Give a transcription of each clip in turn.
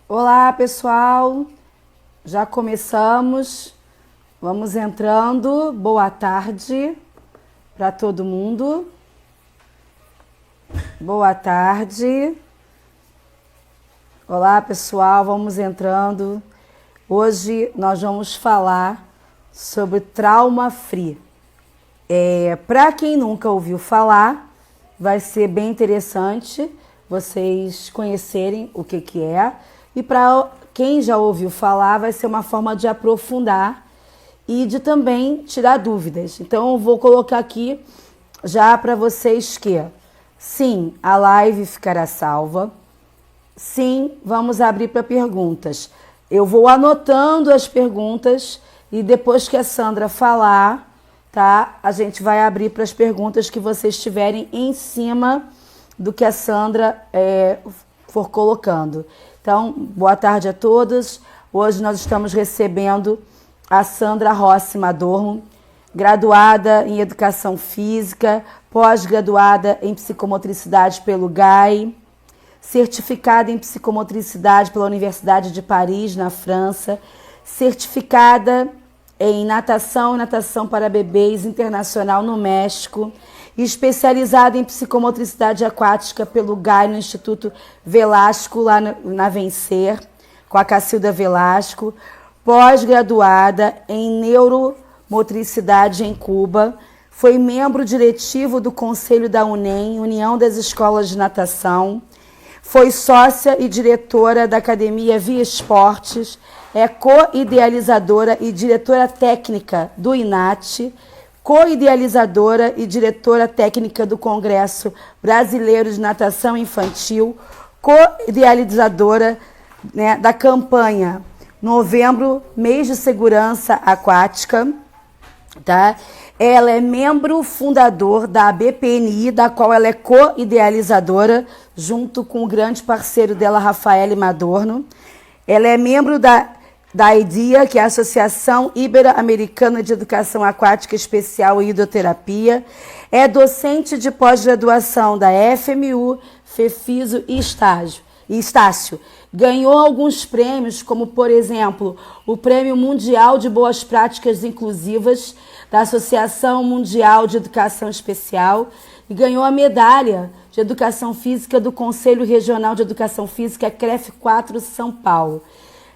Olá, pessoal. Já começamos. Vamos entrando. Boa tarde para todo mundo. Boa tarde. Olá, pessoal. Vamos entrando. Hoje nós vamos falar sobre trauma free. Para quem nunca ouviu falar, vai ser bem interessante vocês conhecerem o que é. E para quem já ouviu falar, vai ser uma forma de aprofundar e de também tirar dúvidas. Então, eu vou colocar aqui já para vocês que, sim, a live ficará salva. Sim, vamos abrir para perguntas. Eu vou anotando as perguntas e depois que a Sandra falar, tá? A gente vai abrir para as perguntas que vocês tiverem em cima do que a Sandra for colocando. Então, boa tarde a todos. Hoje nós estamos recebendo a Sandra Rossi Madormo, graduada em Educação Física, pós-graduada em Psicomotricidade pelo GAI, certificada em Psicomotricidade pela Universidade de Paris, na França, certificada em Natação e Natação para Bebês Internacional no México, especializada em Psicomotricidade Aquática pelo GAI no Instituto Velasco, lá na Vencer, com a Cacilda Velasco, pós-graduada em Neuromotricidade em Cuba, foi membro diretivo do Conselho da UNEM, União das Escolas de Natação, foi sócia e diretora da Academia Via Esportes, é co-idealizadora e diretora técnica do INAT, co-idealizadora e diretora técnica do Congresso Brasileiro de Natação Infantil, co-idealizadora, né, da campanha Novembro, Mês de Segurança Aquática, tá? Ela é membro fundador da BPNI, da qual ela é co-idealizadora, junto com o grande parceiro dela, Rafael Madorno. Ela é membro da IDEA, que é a Associação Ibero-Americana de Educação Aquática Especial e Hidroterapia. É docente de pós-graduação da FMU, FEFISO e Estácio. Ganhou alguns prêmios, como, por exemplo, o Prêmio Mundial de Boas Práticas Inclusivas da Associação Mundial de Educação Especial e ganhou a medalha de Educação Física do Conselho Regional de Educação Física, CREF 4 São Paulo.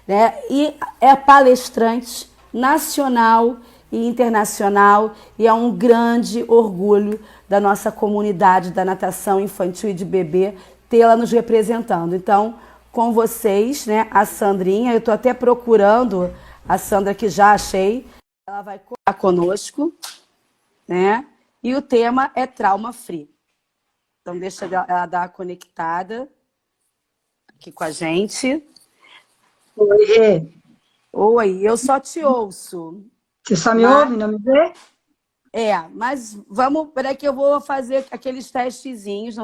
Né? E é palestrante nacional e internacional e é um grande orgulho da nossa comunidade da natação infantil e de bebê tê-la nos representando. Então, com vocês, né, a Sandrinha, eu estou até procurando a Sandra, que já achei, ela vai contar conosco, né? E o tema é trauma free. Então, deixa ela dar uma conectada aqui com a gente. Oi, Rê. Oi, eu só te ouço. Você só me ouve, não me vê? Mas vamos, peraí que eu vou fazer aqueles testezinhos.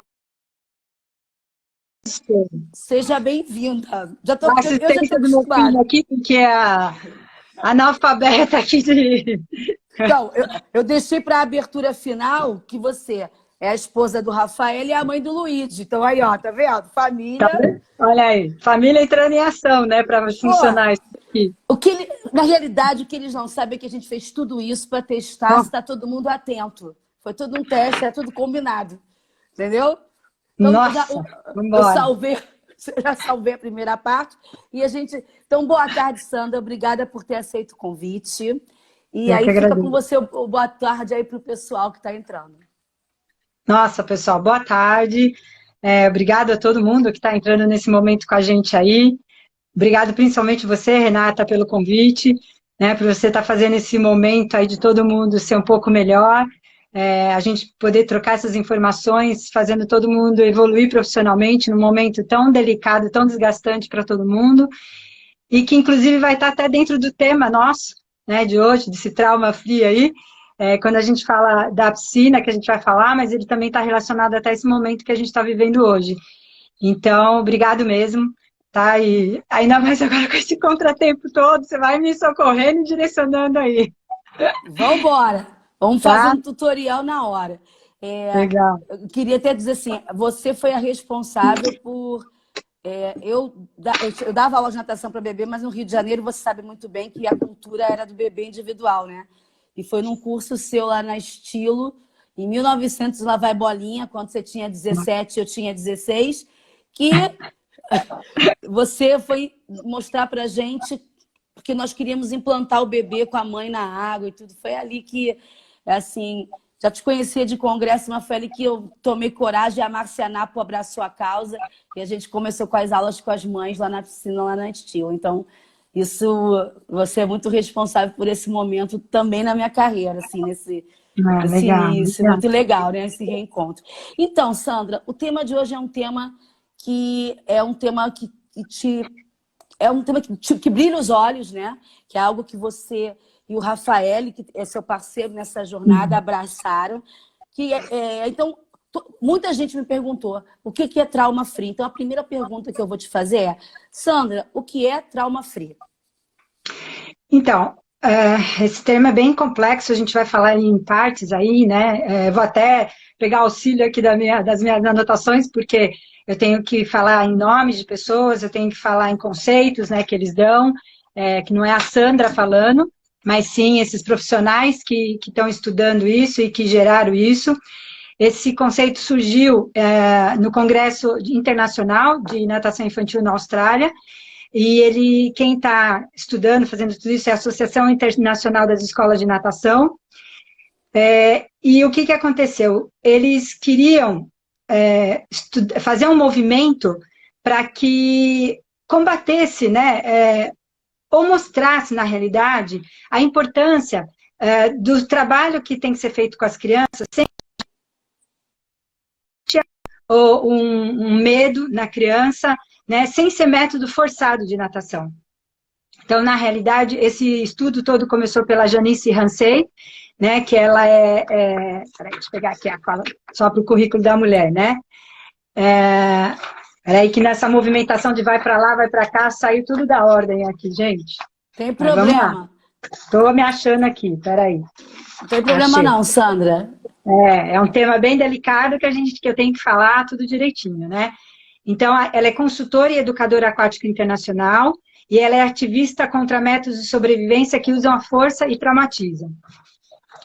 Seja bem-vinda. A Eu já estou assistência do meu filho acostumada. aqui, porque é a analfabeta aqui de... Então, eu deixei para a abertura final que você é a esposa do Rafael e a mãe do Luigi. Então, aí, ó, tá vendo? Tá Família. vendo? Olha aí, família entrando em ação, né, para Pô, funcionar isso aqui. na realidade, o que eles não sabem é que a gente fez tudo isso para testar se está todo mundo atento. Foi tudo um teste, é tudo combinado. Entendeu? Então, Nossa, eu vambora. já salvei a primeira parte. E a gente. Então, boa tarde, Sandra. Obrigada por ter aceito o convite. E Eu que aí fica com agradeço. você o boa tarde aí para o pessoal que está entrando. Nossa, pessoal, boa tarde. Obrigado a todo mundo que está entrando nesse momento com a gente aí. Obrigado principalmente você, Renata, pelo convite, né, por você estar fazendo esse momento aí de todo mundo ser um pouco melhor, a gente poder trocar essas informações, fazendo todo mundo evoluir profissionalmente num momento tão delicado, tão desgastante para todo mundo, e que inclusive vai estar até dentro do tema nosso, né, de hoje, desse trauma free aí, quando a gente fala da piscina, que a gente vai falar, mas ele também está relacionado até esse momento que a gente está vivendo hoje. Então, obrigado mesmo, tá? E ainda mais agora com esse contratempo todo, você vai me socorrendo e direcionando aí, Vamos embora. Vamos fazer tá? um tutorial na hora. Legal. Eu queria até dizer assim, você foi a responsável por eu dava aula de natação para bebê, mas no Rio de Janeiro você sabe muito bem que a cultura era do bebê individual, né? E foi num curso seu lá na Estilo, em 1900, lá vai bolinha, quando você tinha 17, eu tinha 16, que você foi mostrar pra gente, porque nós queríamos implantar o bebê com a mãe na água e tudo. Foi ali que, assim, já te conhecia de congresso, mas foi ali que eu tomei coragem, a Márcia Napo abraçou a causa e a gente começou com as aulas com as mães lá na piscina, lá na Estilo. Então, você é muito responsável por esse momento também na minha carreira, assim, nesse Legal, início. legal. Muito legal, né? Esse reencontro. Então, Sandra, o tema de hoje é um tema que é um tema que brilha os olhos, né? Que é algo que você e o Rafael, que é seu parceiro nessa jornada, abraçaram. Então, muita gente me perguntou o que é trauma free. Então, a primeira pergunta que eu vou te fazer é, Sandra, o que é trauma free? Então, esse tema é bem complexo, a gente vai falar em partes aí, né? Vou até pegar auxílio aqui das minhas anotações, porque eu tenho que falar em nomes de pessoas, eu tenho que falar em conceitos, né, que eles dão, que não é a Sandra falando, mas sim esses profissionais que estão estudando isso e que geraram isso. Esse conceito surgiu no Congresso Internacional de Natação Infantil na Austrália, e quem está estudando, fazendo tudo isso, é a Associação Internacional das Escolas de Natação. E o que aconteceu? Eles queriam fazer um movimento para que combatesse, né, ou mostrasse, na realidade, a importância do trabalho que tem que ser feito com as crianças, sem um medo na criança, né, sem ser método forçado de natação. Então, na realidade, esse estudo todo começou pela Janice Hansey, né, que ela peraí, deixa eu pegar aqui a cola, só para o currículo da mulher, né? Peraí, que nessa movimentação de vai para lá, vai para cá, saiu tudo da ordem aqui, gente. Tem Mas vamos lá. problema. Estou me achando aqui, peraí. Não tem problema não, Sandra. É um tema bem delicado que eu tenho que falar tudo direitinho, né? Então, ela é consultora e educadora aquática internacional e ela é ativista contra métodos de sobrevivência que usam a força e traumatizam.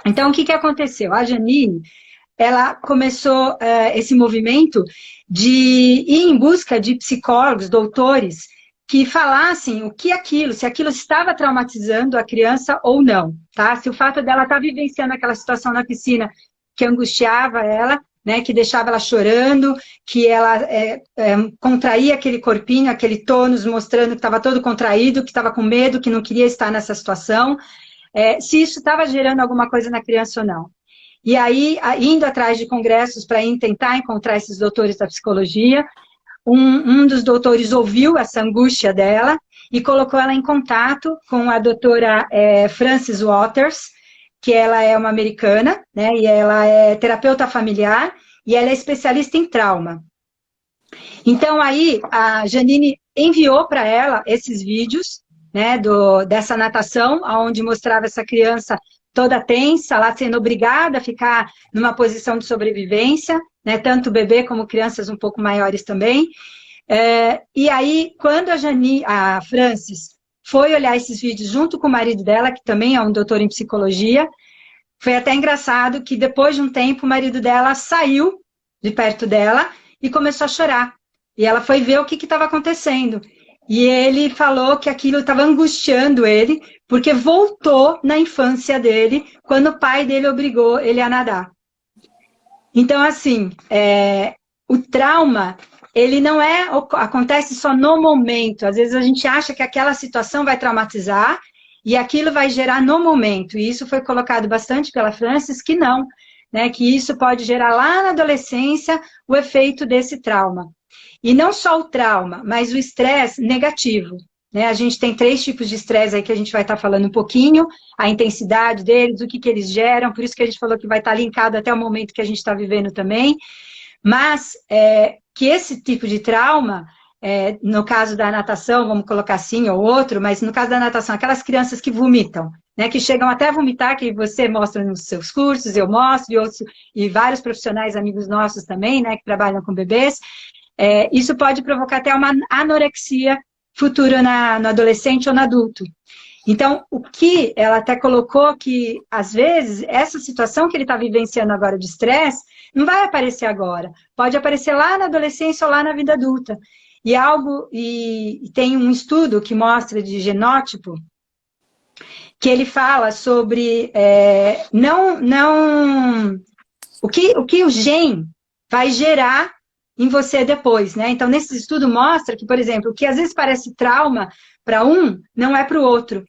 Então, o que aconteceu? A Janine, ela começou esse movimento de ir em busca de psicólogos, doutores, que falassem o que aquilo, se aquilo estava traumatizando a criança ou não, tá? Se o fato dela estar vivenciando aquela situação na piscina que angustiava ela, né, que deixava ela chorando, que ela contraía aquele corpinho, aquele tônus, mostrando que estava todo contraído, que estava com medo, que não queria estar nessa situação, se isso estava gerando alguma coisa na criança ou não. E aí, indo atrás de congressos para tentar encontrar esses doutores da psicologia, um dos doutores ouviu essa angústia dela e colocou ela em contato com a doutora Frances Waters, que ela é uma americana, né, e ela é terapeuta familiar, e ela é especialista em trauma. Então, aí, a Janine enviou para ela esses vídeos, né, dessa natação, onde mostrava essa criança toda tensa, lá sendo obrigada a ficar numa posição de sobrevivência, né, tanto bebê como crianças um pouco maiores também. E aí, quando a Frances foi olhar esses vídeos junto com o marido dela, que também é um doutor em psicologia, foi até engraçado que depois de um tempo o marido dela saiu de perto dela e começou a chorar. E ela foi ver o que estava acontecendo. E ele falou que aquilo estava angustiando ele, porque voltou na infância dele, quando o pai dele obrigou ele a nadar. Então, assim, o trauma, ele não acontece só no momento. Às vezes a gente acha que aquela situação vai traumatizar e aquilo vai gerar no momento. E isso foi colocado bastante pela Frances, que não, né? Que isso pode gerar lá na adolescência o efeito desse trauma. E não só o trauma, mas o estresse negativo. Né? A gente tem 3 tipos de estresse aí que a gente vai estar falando um pouquinho, a intensidade deles, o que eles geram, por isso que a gente falou que vai estar linkado até o momento que a gente está vivendo também. Mas que esse tipo de trauma, no caso da natação, vamos colocar assim ou outro, mas no caso da natação, aquelas crianças que vomitam, né, que chegam até a vomitar, que você mostra nos seus cursos, eu mostro, e vários profissionais amigos nossos também, né, que trabalham com bebês, isso pode provocar até uma anorexia futura no adolescente ou no adulto. Então, o que ela até colocou que, às vezes, essa situação que ele está vivenciando agora de estresse não vai aparecer agora. Pode aparecer lá na adolescência ou lá na vida adulta. E tem um estudo que mostra de genótipo, que ele fala sobre o que o gene vai gerar em você depois, né? Então, nesse estudo mostra que, por exemplo, o que às vezes parece trauma para um, não é para o outro.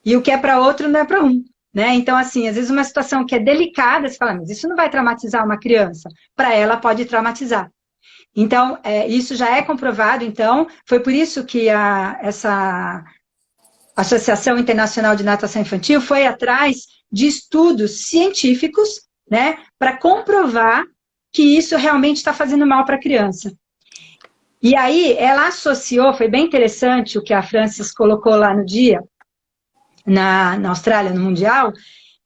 E o que é para outro, não é para um. Né? Então, assim, às vezes uma situação que é delicada, você fala, mas isso não vai traumatizar uma criança. Para ela, pode traumatizar. Então, isso já é comprovado. Então, foi por isso que essa Associação Internacional de Natação Infantil foi atrás de estudos científicos, né, para comprovar que isso realmente está fazendo mal para a criança. E aí, ela associou, foi bem interessante o que a Francis colocou lá no dia, na Austrália, no Mundial,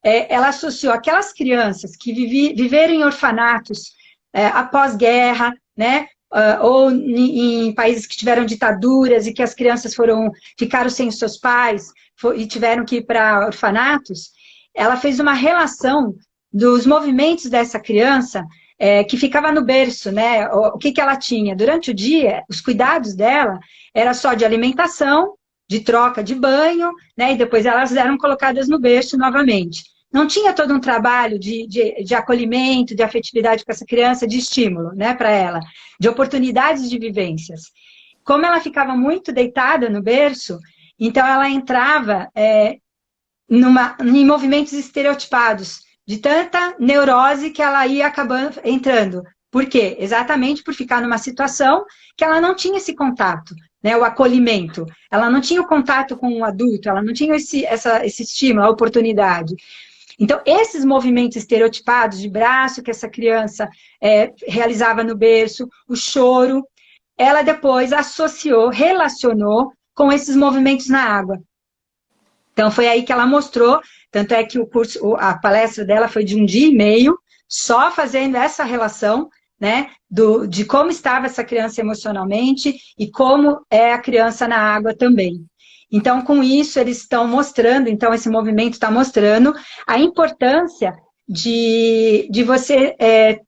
ela associou aquelas crianças que viveram em orfanatos após guerra, né, ou em países que tiveram ditaduras e que as crianças ficaram sem os seus pais e tiveram que ir para orfanatos, ela fez uma relação dos movimentos dessa criança que ficava no berço, né, o que ela tinha. Durante o dia, os cuidados dela era só de alimentação, de troca de banho, né, e depois elas eram colocadas no berço novamente. Não tinha todo um trabalho de acolhimento, de afetividade com essa criança, de estímulo, né, para ela, de oportunidades de vivências. Como ela ficava muito deitada no berço, então ela entrava em movimentos estereotipados, de tanta neurose que ela ia acabando entrando. Por quê? Exatamente por ficar numa situação que ela não tinha esse contato, né, o acolhimento. Ela não tinha o contato com o adulto, ela não tinha esse estímulo, a oportunidade. Então, esses movimentos estereotipados de braço que essa criança realizava no berço, o choro, ela depois associou, relacionou com esses movimentos na água. Então, foi aí que ela mostrou, tanto é que a palestra dela foi de 1 dia e meio, só fazendo essa relação, né, de como estava essa criança emocionalmente e como é a criança na água também. Então, com isso, eles estão mostrando, então esse movimento está mostrando a importância de você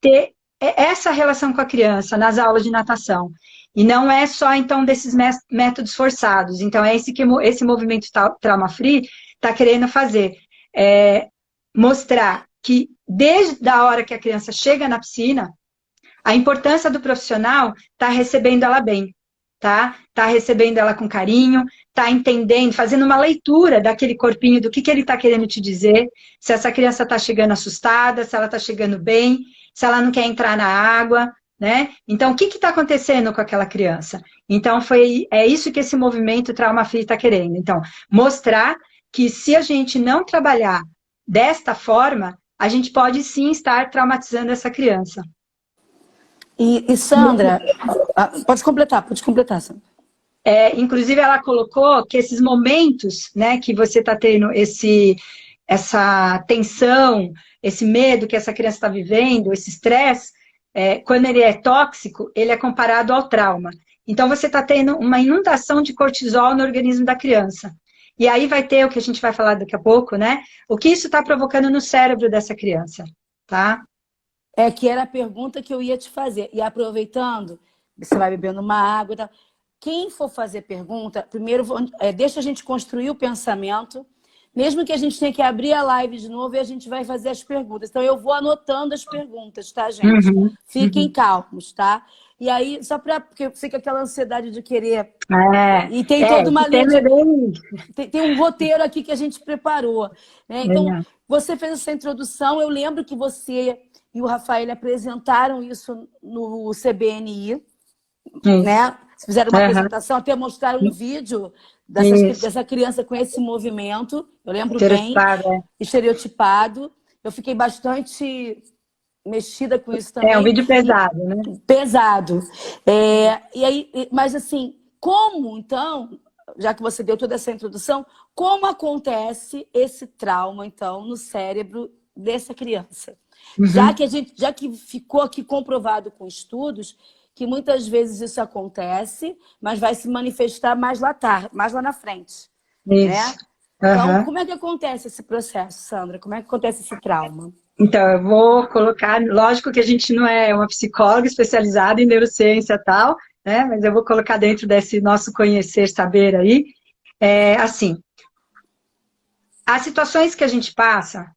ter essa relação com a criança nas aulas de natação. E não é só, então, desses métodos forçados. Então, é esse que esse movimento Trauma Free está querendo fazer. Mostrar que, desde a hora que a criança chega na piscina, a importância do profissional está recebendo ela bem. Tá recebendo ela com carinho, tá entendendo, fazendo uma leitura daquele corpinho, do que ele está querendo te dizer, se essa criança está chegando assustada, se ela está chegando bem, se ela não quer entrar na água, né? Então, o que está acontecendo com aquela criança? Então, é isso que esse movimento Trauma Free está querendo. Então, mostrar que se a gente não trabalhar desta forma, a gente pode sim estar traumatizando essa criança. E Sandra, pode completar, Sandra. Inclusive, ela colocou que esses momentos, né, que você está tendo essa tensão, esse medo que essa criança está vivendo, esse estresse, quando ele é tóxico, ele é comparado ao trauma. Então, você está tendo uma inundação de cortisol no organismo da criança. E aí vai ter o que a gente vai falar daqui a pouco, né? O que isso está provocando no cérebro dessa criança, tá? Que era a pergunta que eu ia te fazer. E aproveitando, você vai bebendo uma água e tal. Quem for fazer pergunta, primeiro deixa a gente construir o pensamento, mesmo que a gente tenha que abrir a live de novo e a gente vai fazer as perguntas. Então, eu vou anotando as perguntas, tá, gente? Fiquem calmos, tá? E aí, porque fica aquela ansiedade de querer... e tem toda uma linha tem um roteiro aqui que a gente preparou. Né? Então, você fez essa introdução, eu lembro que você e o Rafael apresentaram isso no CBNI, né? Fizeram uma apresentação, até mostraram um vídeo dessa criança com esse movimento. Eu lembro bem, estereotipado. Eu fiquei bastante mexida com isso também. Um vídeo pesado, né? Pesado. E aí, mas assim, como então, já que você deu toda essa introdução, como acontece esse trauma, então, no cérebro dessa criança? Já que ficou aqui comprovado com estudos que muitas vezes isso acontece, mas vai se manifestar mais lá na frente, né? Isso. Então, Aham. como é que acontece esse processo, Sandra? Como é que acontece esse trauma? Então, eu vou colocar, lógico que a gente não é uma psicóloga especializada em neurociência e tal, né? Mas eu vou colocar dentro desse nosso conhecer, saber aí. Assim, as situações que a gente passa,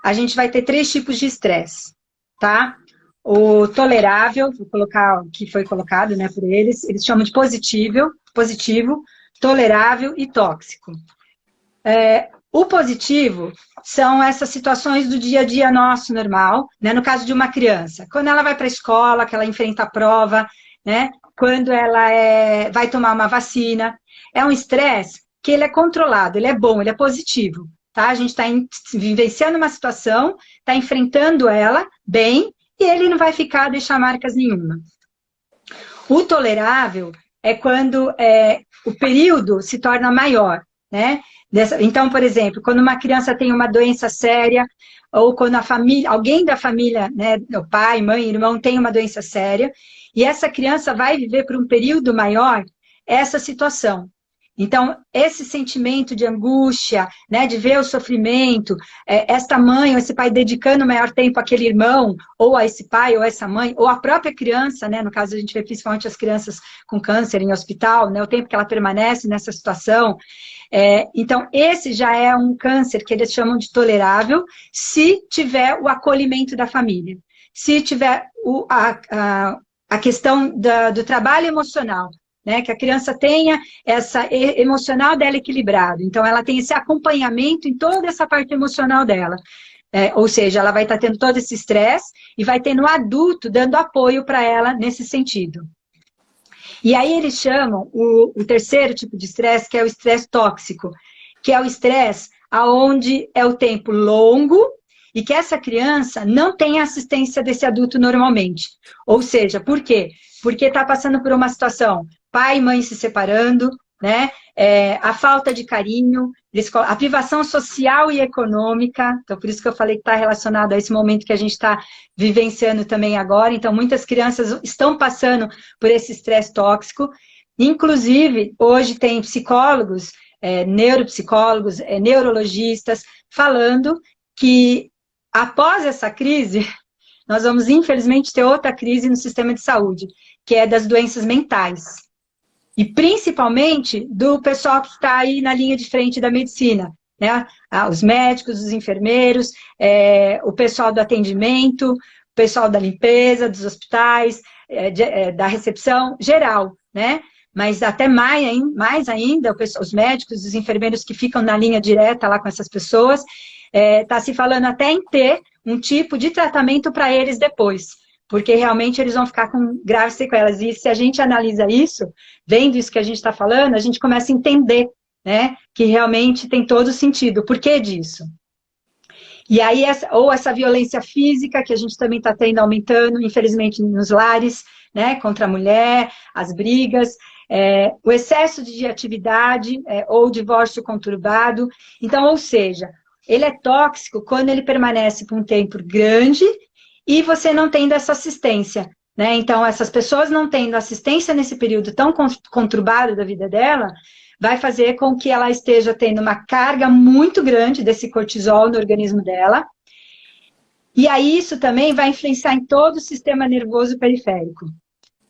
a gente vai ter 3 tipos de estresse, tá? O tolerável, vou colocar o que foi colocado, né, por eles chamam de positivo, tolerável e tóxico. O positivo são essas situações do dia a dia nosso, normal, né? No caso de uma criança, quando ela vai para a escola, que ela enfrenta a prova, né? Quando ela vai tomar uma vacina, é um estresse que ele é controlado, ele é bom, ele é positivo, tá? A gente está vivenciando uma situação, está enfrentando ela bem, e ele não vai deixar marcas nenhuma. O tolerável é quando o período se torna maior, né? Então, por exemplo, quando uma criança tem uma doença séria, ou quando alguém da família, né, o pai, mãe, irmão, tem uma doença séria, e essa criança vai viver por um período maior essa situação. Então, esse sentimento de angústia, né, de ver o sofrimento, esta mãe ou esse pai dedicando o maior tempo àquele irmão, ou a esse pai ou essa mãe, ou a própria criança, né, no caso a gente vê principalmente as crianças com câncer em hospital, né, o tempo que ela permanece nessa situação. Então, esse já é um câncer que eles chamam de tolerável, se tiver o acolhimento da família, se tiver a questão do trabalho emocional, né, que a criança tenha essa emocional dela equilibrado. Então, ela tem esse acompanhamento em toda essa parte emocional dela. Ou seja, ela vai estar tendo todo esse estresse e vai ter no adulto dando apoio para ela nesse sentido. E aí eles chamam o terceiro tipo de estresse, que é o estresse tóxico, que é o estresse aonde é o tempo longo e que essa criança não tem a assistência desse adulto normalmente. Ou seja, por quê? Porque está passando por uma situação, pai e mãe se separando, né? A falta de carinho, a privação social e econômica, então por isso que eu falei que está relacionado a esse momento que a gente está vivenciando também agora. Então, muitas crianças estão passando por esse estresse tóxico. Inclusive, hoje tem psicólogos, neuropsicólogos, neurologistas, falando que após essa crise, nós vamos, infelizmente, ter outra crise no sistema de saúde, que é das doenças mentais. E principalmente do pessoal que está aí na linha de frente da medicina, né? Os médicos, os enfermeiros, o pessoal do atendimento, o pessoal da limpeza, dos hospitais, da recepção, geral, né? Mas até mais ainda, os médicos, os enfermeiros que ficam na linha direta lá com essas pessoas, está se falando até em ter um tipo de tratamento para eles depois, porque realmente eles vão ficar com graves sequelas. E se a gente analisa isso, vendo isso que a gente está falando, a gente começa a entender, né, que realmente tem todo sentido. Por que disso? E aí, ou essa violência física que a gente também está tendo aumentando, infelizmente, nos lares, né, contra a mulher, as brigas, o excesso de atividade, ou divórcio conturbado. Então, ou seja, ele é tóxico quando ele permanece por um tempo grande e você não tendo essa assistência, né? Então, essas pessoas não tendo assistência nesse período tão conturbado da vida dela, vai fazer com que ela esteja tendo uma carga muito grande desse cortisol no organismo dela. E aí isso também vai influenciar em todo o sistema nervoso periférico.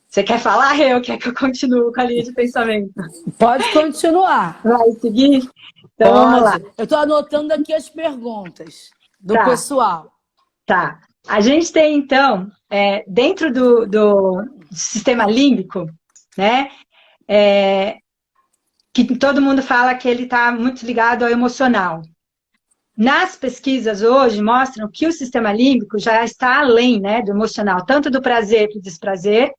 Você quer falar, Rê, ou quer que eu continue com a linha de pensamento? Pode continuar. Vai seguir? Então, Pode. vamos lá. Eu estou anotando aqui as perguntas do pessoal. Tá. A gente tem, então, dentro do sistema límbico, né, que todo mundo fala que ele está muito ligado ao emocional. Nas pesquisas hoje mostram que o sistema límbico já está além, né, do emocional, tanto do prazer para o desprazer,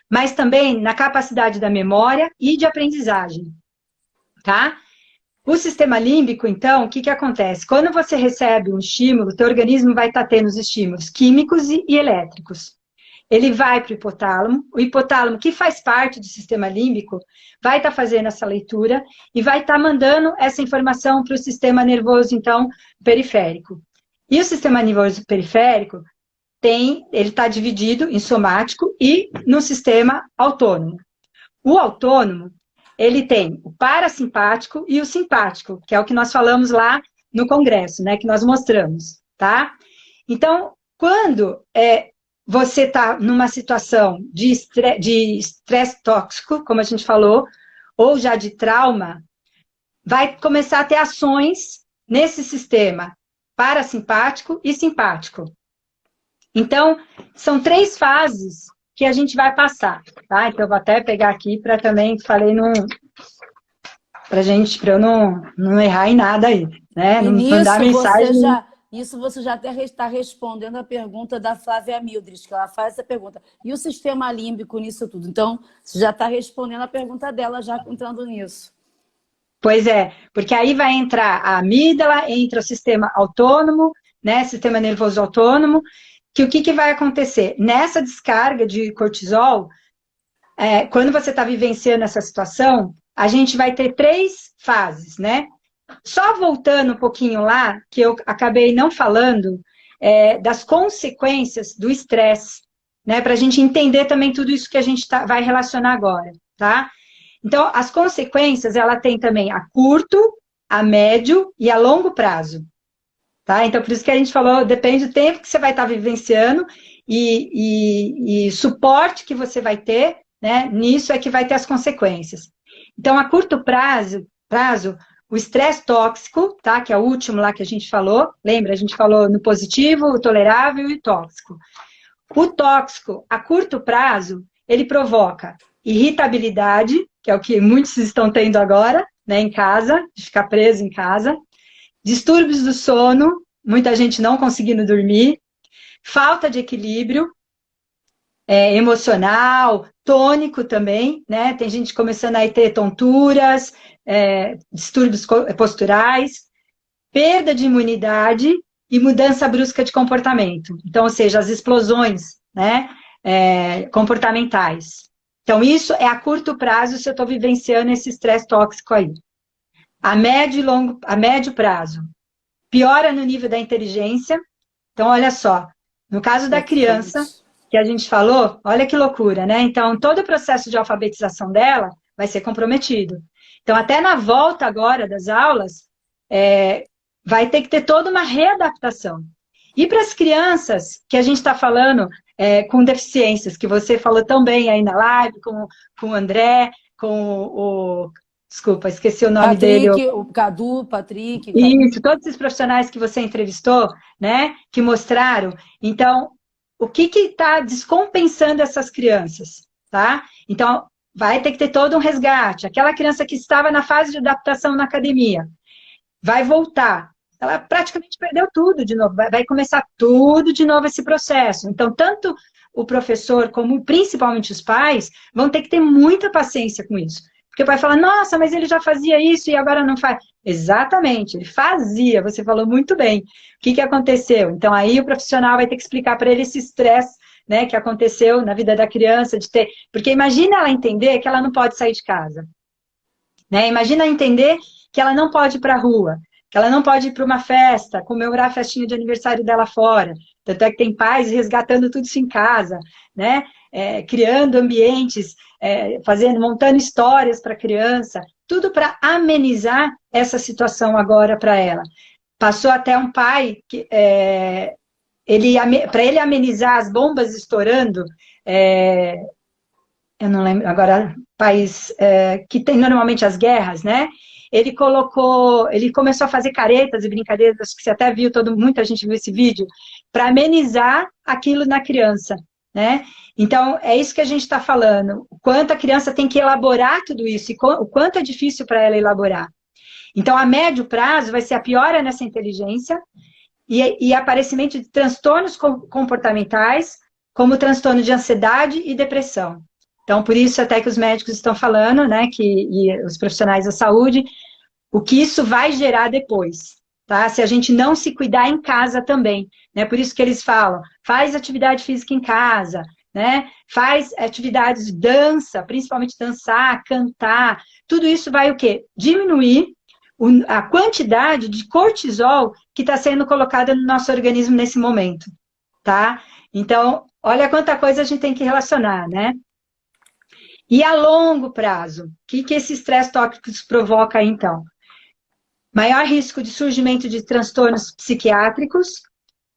mas também na capacidade da memória e de aprendizagem, tá? O sistema límbico, então, o que acontece? Quando você recebe um estímulo, o teu organismo vai estar tendo os estímulos químicos e elétricos. Ele vai para o hipotálamo, que faz parte do sistema límbico, vai estar fazendo essa leitura e vai estar mandando essa informação para o sistema nervoso, então, periférico. E o sistema nervoso periférico ele está dividido em somático e no sistema autônomo. O autônomo, ele tem o parasimpático e o simpático, que é o que nós falamos lá no congresso, né, que nós mostramos, tá? Então, quando você está numa situação de estresse tóxico, como a gente falou, ou já de trauma, vai começar a ter ações nesse sistema parasimpático e simpático. Então, são 3 fases que a gente vai passar, tá? Então, eu vou até pegar aqui para também, falei, para eu não errar em nada aí, né? E Não mandar nisso mensagem. você já até está respondendo a pergunta da Flávia Mildred, que ela faz essa pergunta. E o sistema límbico nisso tudo? Então, você já está respondendo a pergunta dela, já entrando nisso. Pois é, porque aí vai entrar a amígdala, entra o sistema autônomo, né? Sistema nervoso autônomo, que o que vai acontecer? Nessa descarga de cortisol, quando você está vivenciando essa situação, a gente vai ter 3 fases, né? Só voltando um pouquinho lá, que eu acabei não falando, das consequências do estresse, né? Para a gente entender também tudo isso que a gente vai relacionar agora, tá? Então, as consequências, ela tem também a curto, a médio e a longo prazo, tá? Então, por isso que a gente falou, depende do tempo que você vai estar vivenciando e suporte que você vai ter, né? Nisso é que vai ter as consequências. Então, a curto prazo, o estresse tóxico, tá? Que é o último lá que a gente falou. Lembra, a gente falou no positivo, o tolerável e o tóxico. O tóxico, a curto prazo, ele provoca irritabilidade, que é o que muitos estão tendo agora, né, em casa, de ficar preso em casa. Distúrbios do sono, muita gente não conseguindo dormir. Falta de equilíbrio emocional, tônico também, né? Tem gente começando a ter tonturas, distúrbios posturais, perda de imunidade e mudança brusca de comportamento. Então, ou seja, as explosões, né, comportamentais. Então, isso é a curto prazo se eu estou vivenciando esse estresse tóxico aí. A médio prazo, piora no nível da inteligência. Então, olha só, no caso da criança, que a gente falou, olha que loucura, né? Então, todo o processo de alfabetização dela vai ser comprometido. Então, até na volta agora das aulas, vai ter que ter toda uma readaptação. E para as crianças que a gente está falando com deficiências, que você falou tão bem aí na live, com o André, com o... Desculpa, esqueci o nome dele. O Cadu, Patrick. Isso, todos esses profissionais que você entrevistou, né, que mostraram. Então, o que está descompensando essas crianças, tá? Então, vai ter que ter todo um resgate. Aquela criança que estava na fase de adaptação na academia, vai voltar. Ela praticamente perdeu tudo de novo, vai começar tudo de novo esse processo. Então, tanto o professor como principalmente os pais vão ter que ter muita paciência com isso. Porque o pai fala, nossa, mas ele já fazia isso e agora não faz. Exatamente, ele fazia, você falou muito bem. O que aconteceu? Então, aí o profissional vai ter que explicar para ele esse estresse, né, que aconteceu na vida da criança, de ter... Porque imagina ela entender que ela não pode sair de casa. Né? Imagina entender que ela não pode ir para a rua, que ela não pode ir para uma festa, comemorar a festinha de aniversário dela fora. Tanto é que tem pais resgatando tudo isso em casa, né? Criando ambientes, montando histórias para a criança, tudo para amenizar essa situação agora para ela. Passou até um pai, que, para ele amenizar as bombas estourando, eu não lembro agora, país que tem normalmente as guerras, né? Ele começou a fazer caretas e brincadeiras, acho que você até viu, muita gente viu esse vídeo, para amenizar aquilo na criança, né? Então, é isso que a gente está falando, o quanto a criança tem que elaborar tudo isso, e o quanto é difícil para ela elaborar. Então, a médio prazo vai ser a piora nessa inteligência e aparecimento de transtornos comportamentais, como transtorno de ansiedade e depressão. Então, por isso até que os médicos estão falando, né, e os profissionais da saúde, o que isso vai gerar depois, tá? Se a gente não se cuidar em casa também, né? Por isso que eles falam, faz atividade física em casa, né? Faz atividades de dança, principalmente dançar, cantar, tudo isso vai o quê? Diminuir a quantidade de cortisol que está sendo colocada no nosso organismo nesse momento, tá? Então, olha quanta coisa a gente tem que relacionar, né? E a longo prazo, o que esse estresse tóxico provoca aí, então? Maior risco de surgimento de transtornos psiquiátricos,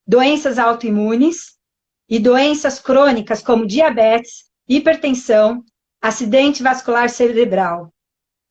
doenças autoimunes e doenças crônicas como diabetes, hipertensão, acidente vascular cerebral.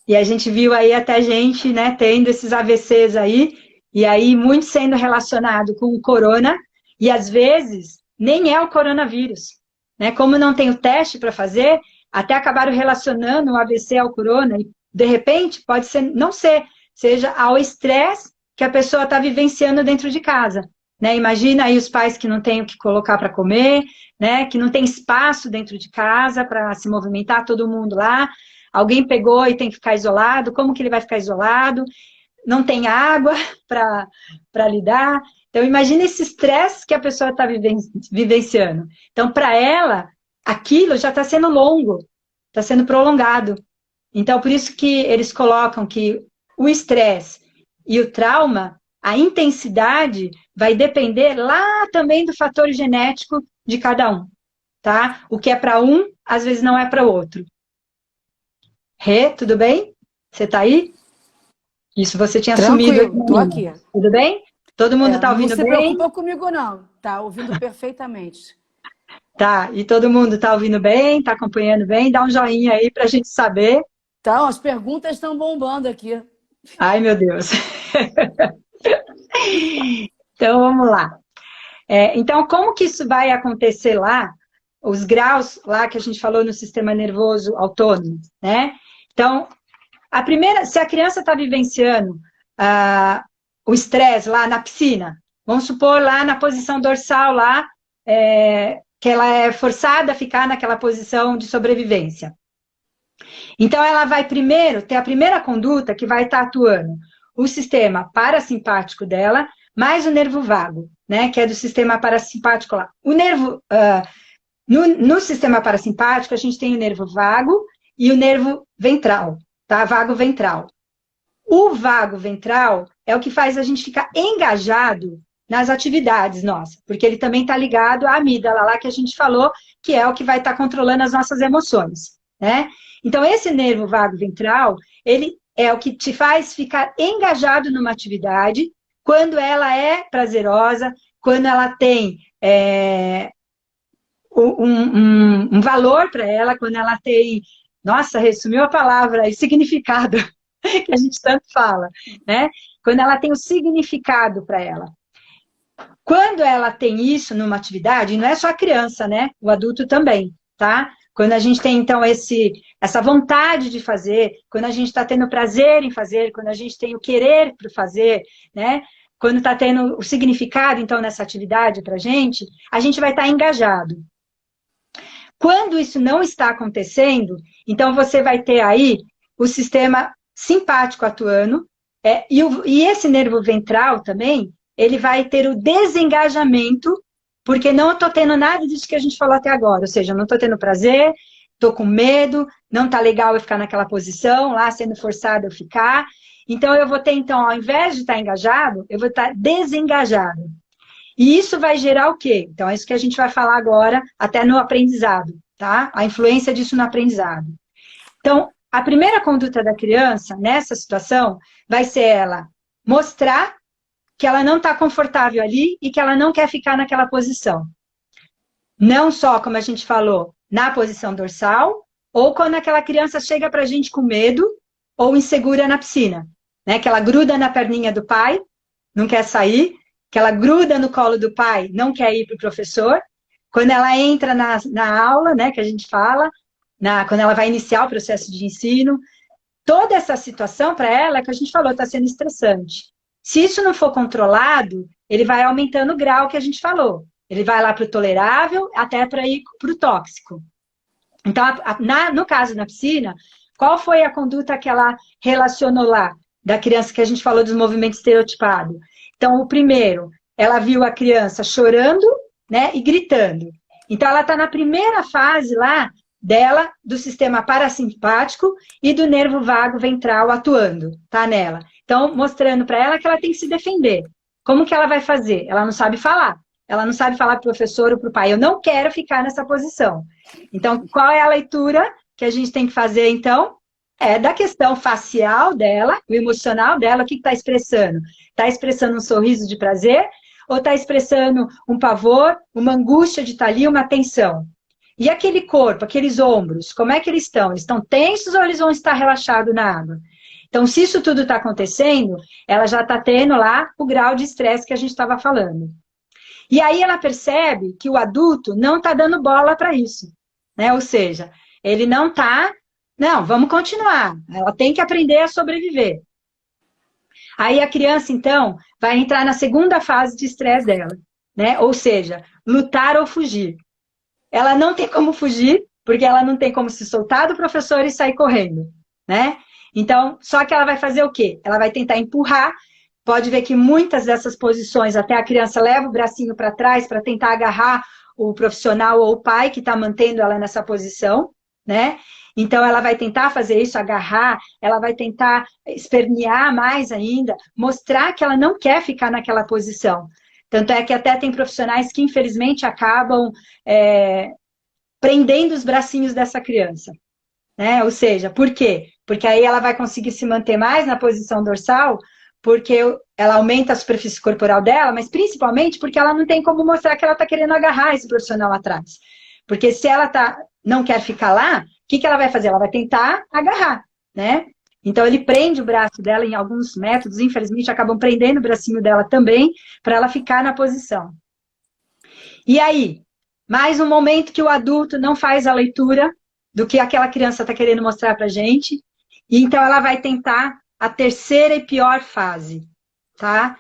E a gente viu aí até gente, né, tendo esses AVCs aí, e aí muito sendo relacionado com o corona, e às vezes nem é o coronavírus, né? Como não tem o teste para fazer, até acabaram relacionando o AVC ao corona, e de repente pode ser, não ser, seja ao estresse que a pessoa está vivenciando dentro de casa. Né? Imagina aí os pais que não têm o que colocar para comer, né? Que não tem espaço dentro de casa para se movimentar, todo mundo lá. Alguém pegou e tem que ficar isolado, como que ele vai ficar isolado? Não tem água para lidar. Então, imagine esse estresse que a pessoa está vivenciando. Então, para ela, aquilo já está sendo longo, está sendo prolongado. Então, por isso que eles colocam que o estresse e o trauma, a intensidade vai depender lá também do fator genético de cada um, tá? O que é para um, às vezes não é para o outro. Rê, tudo bem? Você tá aí? Isso, você tinha sumido. Tranquilo, tô aqui. Tudo bem? Todo mundo tá ouvindo não se bem? preocupa comigo, não. Tá ouvindo perfeitamente. Tá, e todo mundo tá ouvindo bem? Tá acompanhando bem? Dá um joinha aí pra gente saber. Então, as perguntas estão bombando aqui. Ai, meu Deus. Então, vamos lá. Então, como que isso vai acontecer lá? Os graus lá que a gente falou no sistema nervoso autônomo, né? Então, se a criança está vivenciando o estresse lá na piscina, vamos supor lá na posição dorsal lá, que ela é forçada a ficar naquela posição de sobrevivência. Então, ela vai primeiro ter a primeira conduta que vai estar atuando o sistema parasimpático dela, mais o nervo vago, né, que é do sistema parasimpático lá. O nervo, no sistema parasimpático, a gente tem o nervo vago e o nervo ventral, tá? Vago ventral. O vago ventral é o que faz a gente ficar engajado nas atividades nossas, porque ele também está ligado à amígdala lá que a gente falou, que é o que vai estar controlando as nossas emoções, né? Então, esse nervo vago ventral, ele é o que te faz ficar engajado numa atividade quando ela é prazerosa, quando ela tem um valor para ela, quando ela tem, nossa, resumiu a palavra, significado, que a gente tanto fala, né? Quando ela tem o significado para ela. Quando ela tem isso numa atividade, não é só a criança, né? O adulto também, tá? Quando a gente tem, então, essa vontade de fazer, quando a gente está tendo prazer em fazer, quando a gente tem o querer para fazer, né? Quando está tendo o significado, então, nessa atividade para a gente vai estar engajado. Quando isso não está acontecendo, então você vai ter aí o sistema simpático atuando, e esse nervo ventral também, ele vai ter o desengajamento, porque não estou tendo nada disso que a gente falou até agora, ou seja, não estou tendo prazer, estou com medo, não está legal eu ficar naquela posição, lá sendo forçado eu ficar. Então, eu vou ter, então, ao invés de estar engajado, eu vou estar desengajado. E isso vai gerar o quê? Então, é isso que a gente vai falar agora, até no aprendizado, tá? A influência disso no aprendizado. Então, a primeira conduta da criança, nessa situação, vai ser ela mostrar que ela não está confortável ali e que ela não quer ficar naquela posição. Não só, como a gente falou, na posição dorsal, ou quando aquela criança chega para a gente com medo ou insegura na piscina, né? Que ela gruda na perninha do pai, não quer sair, que ela gruda no colo do pai, não quer ir para o professor. Quando ela entra na aula, né, que a gente fala, quando ela vai iniciar o processo de ensino, toda essa situação para ela, que a gente falou, está sendo estressante. Se isso não for controlado, ele vai aumentando o grau que a gente falou. Ele vai lá para o tolerável, até para ir para o tóxico. Então, no caso na piscina, qual foi a conduta que ela relacionou lá, da criança que a gente falou dos movimentos estereotipados? Então, o primeiro, ela viu a criança chorando, né, e gritando. Então, ela está na primeira fase lá dela, do sistema parasimpático e do nervo vago ventral atuando, tá, nela. Então, mostrando para ela que ela tem que se defender. Como que ela vai fazer? Ela não sabe falar. ela não sabe falar para o professor ou para o pai, eu não quero ficar nessa posição. Então, qual é a leitura que a gente tem que fazer, então? É da questão facial dela, o emocional dela, o que está expressando? Está expressando um sorriso de prazer ou está expressando um pavor, uma angústia de estar ali, uma tensão? E aquele corpo, aqueles ombros, como é que eles estão? Eles estão tensos ou eles vão estar relaxados na água? Então, se isso tudo está acontecendo, ela já está tendo lá o grau de estresse que a gente estava falando. E aí ela percebe que o adulto não está dando bola para isso, né? Ou seja, ele não está... Não, vamos continuar. Ela tem que aprender a sobreviver. Aí a criança, então, vai entrar na segunda fase de estresse dela, né? Ou seja, lutar ou fugir. Ela não tem como fugir, porque ela não tem como se soltar do professor e sair correndo, né? Então, só que ela vai fazer o quê? Ela vai tentar empurrar. Pode ver que muitas dessas posições, até a criança leva o bracinho para trás para tentar agarrar o profissional ou o pai que está mantendo ela nessa posição, né? Então, ela vai tentar fazer isso, agarrar, ela vai tentar espernear mais ainda, mostrar que ela não quer ficar naquela posição. Tanto é que até tem profissionais que, infelizmente, acabam prendendo os bracinhos dessa criança, né? Ou seja, por quê? Porque aí ela vai conseguir se manter mais na posição dorsal, porque ela aumenta a superfície corporal dela, mas principalmente porque ela não tem como mostrar que ela está querendo agarrar esse profissional atrás. Porque se ela não quer ficar lá, o que ela vai fazer? Ela vai tentar agarrar, né? Então, ele prende o braço dela em alguns métodos, infelizmente, acabam prendendo o bracinho dela também, para ela ficar na posição. E aí, mais um momento que o adulto não faz a leitura do que aquela criança está querendo mostrar para a gente, e então ela vai tentar a terceira e pior fase, tá?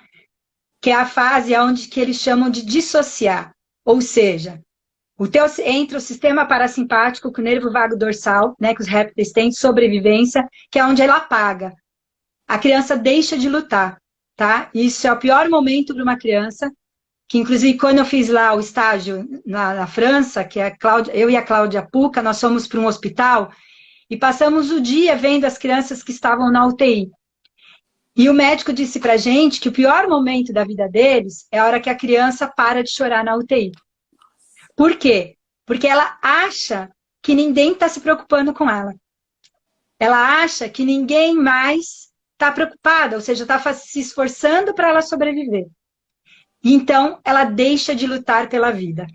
Que é a fase onde que eles chamam de dissociar, ou seja, entre o sistema parasimpático, que o nervo vago dorsal, né, que os répteis têm de sobrevivência, que é onde ela apaga. A criança deixa de lutar, tá? Isso é o pior momento para uma criança, que inclusive quando eu fiz lá o estágio na França, que eu e a Cláudia Puca, nós fomos para um hospital e passamos o dia vendo as crianças que estavam na UTI. E o médico disse pra gente que o pior momento da vida deles é a hora que a criança para de chorar na UTI. Por quê? Porque ela acha que ninguém está se preocupando com ela. Ela acha que ninguém mais está preocupada, ou seja, está se esforçando para ela sobreviver. Então, ela deixa de lutar pela vida.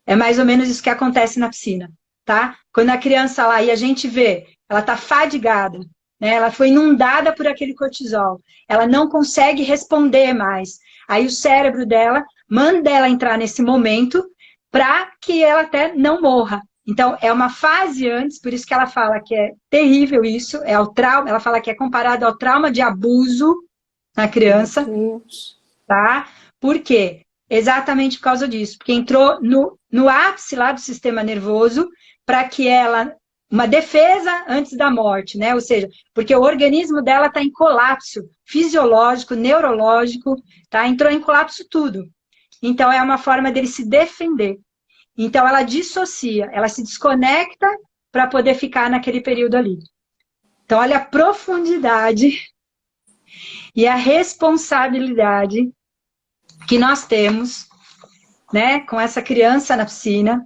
É mais ou menos isso que acontece na piscina, tá? Quando a criança lá, e a gente vê, ela está fadigada, né? Ela foi inundada por aquele cortisol. Ela não consegue responder mais. Aí o cérebro dela manda ela entrar nesse momento para que ela até não morra. Então, é uma fase antes, por isso que ela fala que é terrível isso, é o trauma, ela fala que é comparado ao trauma de abuso na criança, tá? Por quê? Exatamente por causa disso, porque entrou no ápice lá do sistema nervoso para que ela, uma defesa antes da morte, né? Ou seja, porque o organismo dela está em colapso fisiológico, neurológico, tá? Entrou em colapso tudo. Então, é uma forma dele se defender. Então, ela dissocia, ela se desconecta para poder ficar naquele período ali. Então, olha a profundidade e a responsabilidade que nós temos, né, com essa criança na piscina,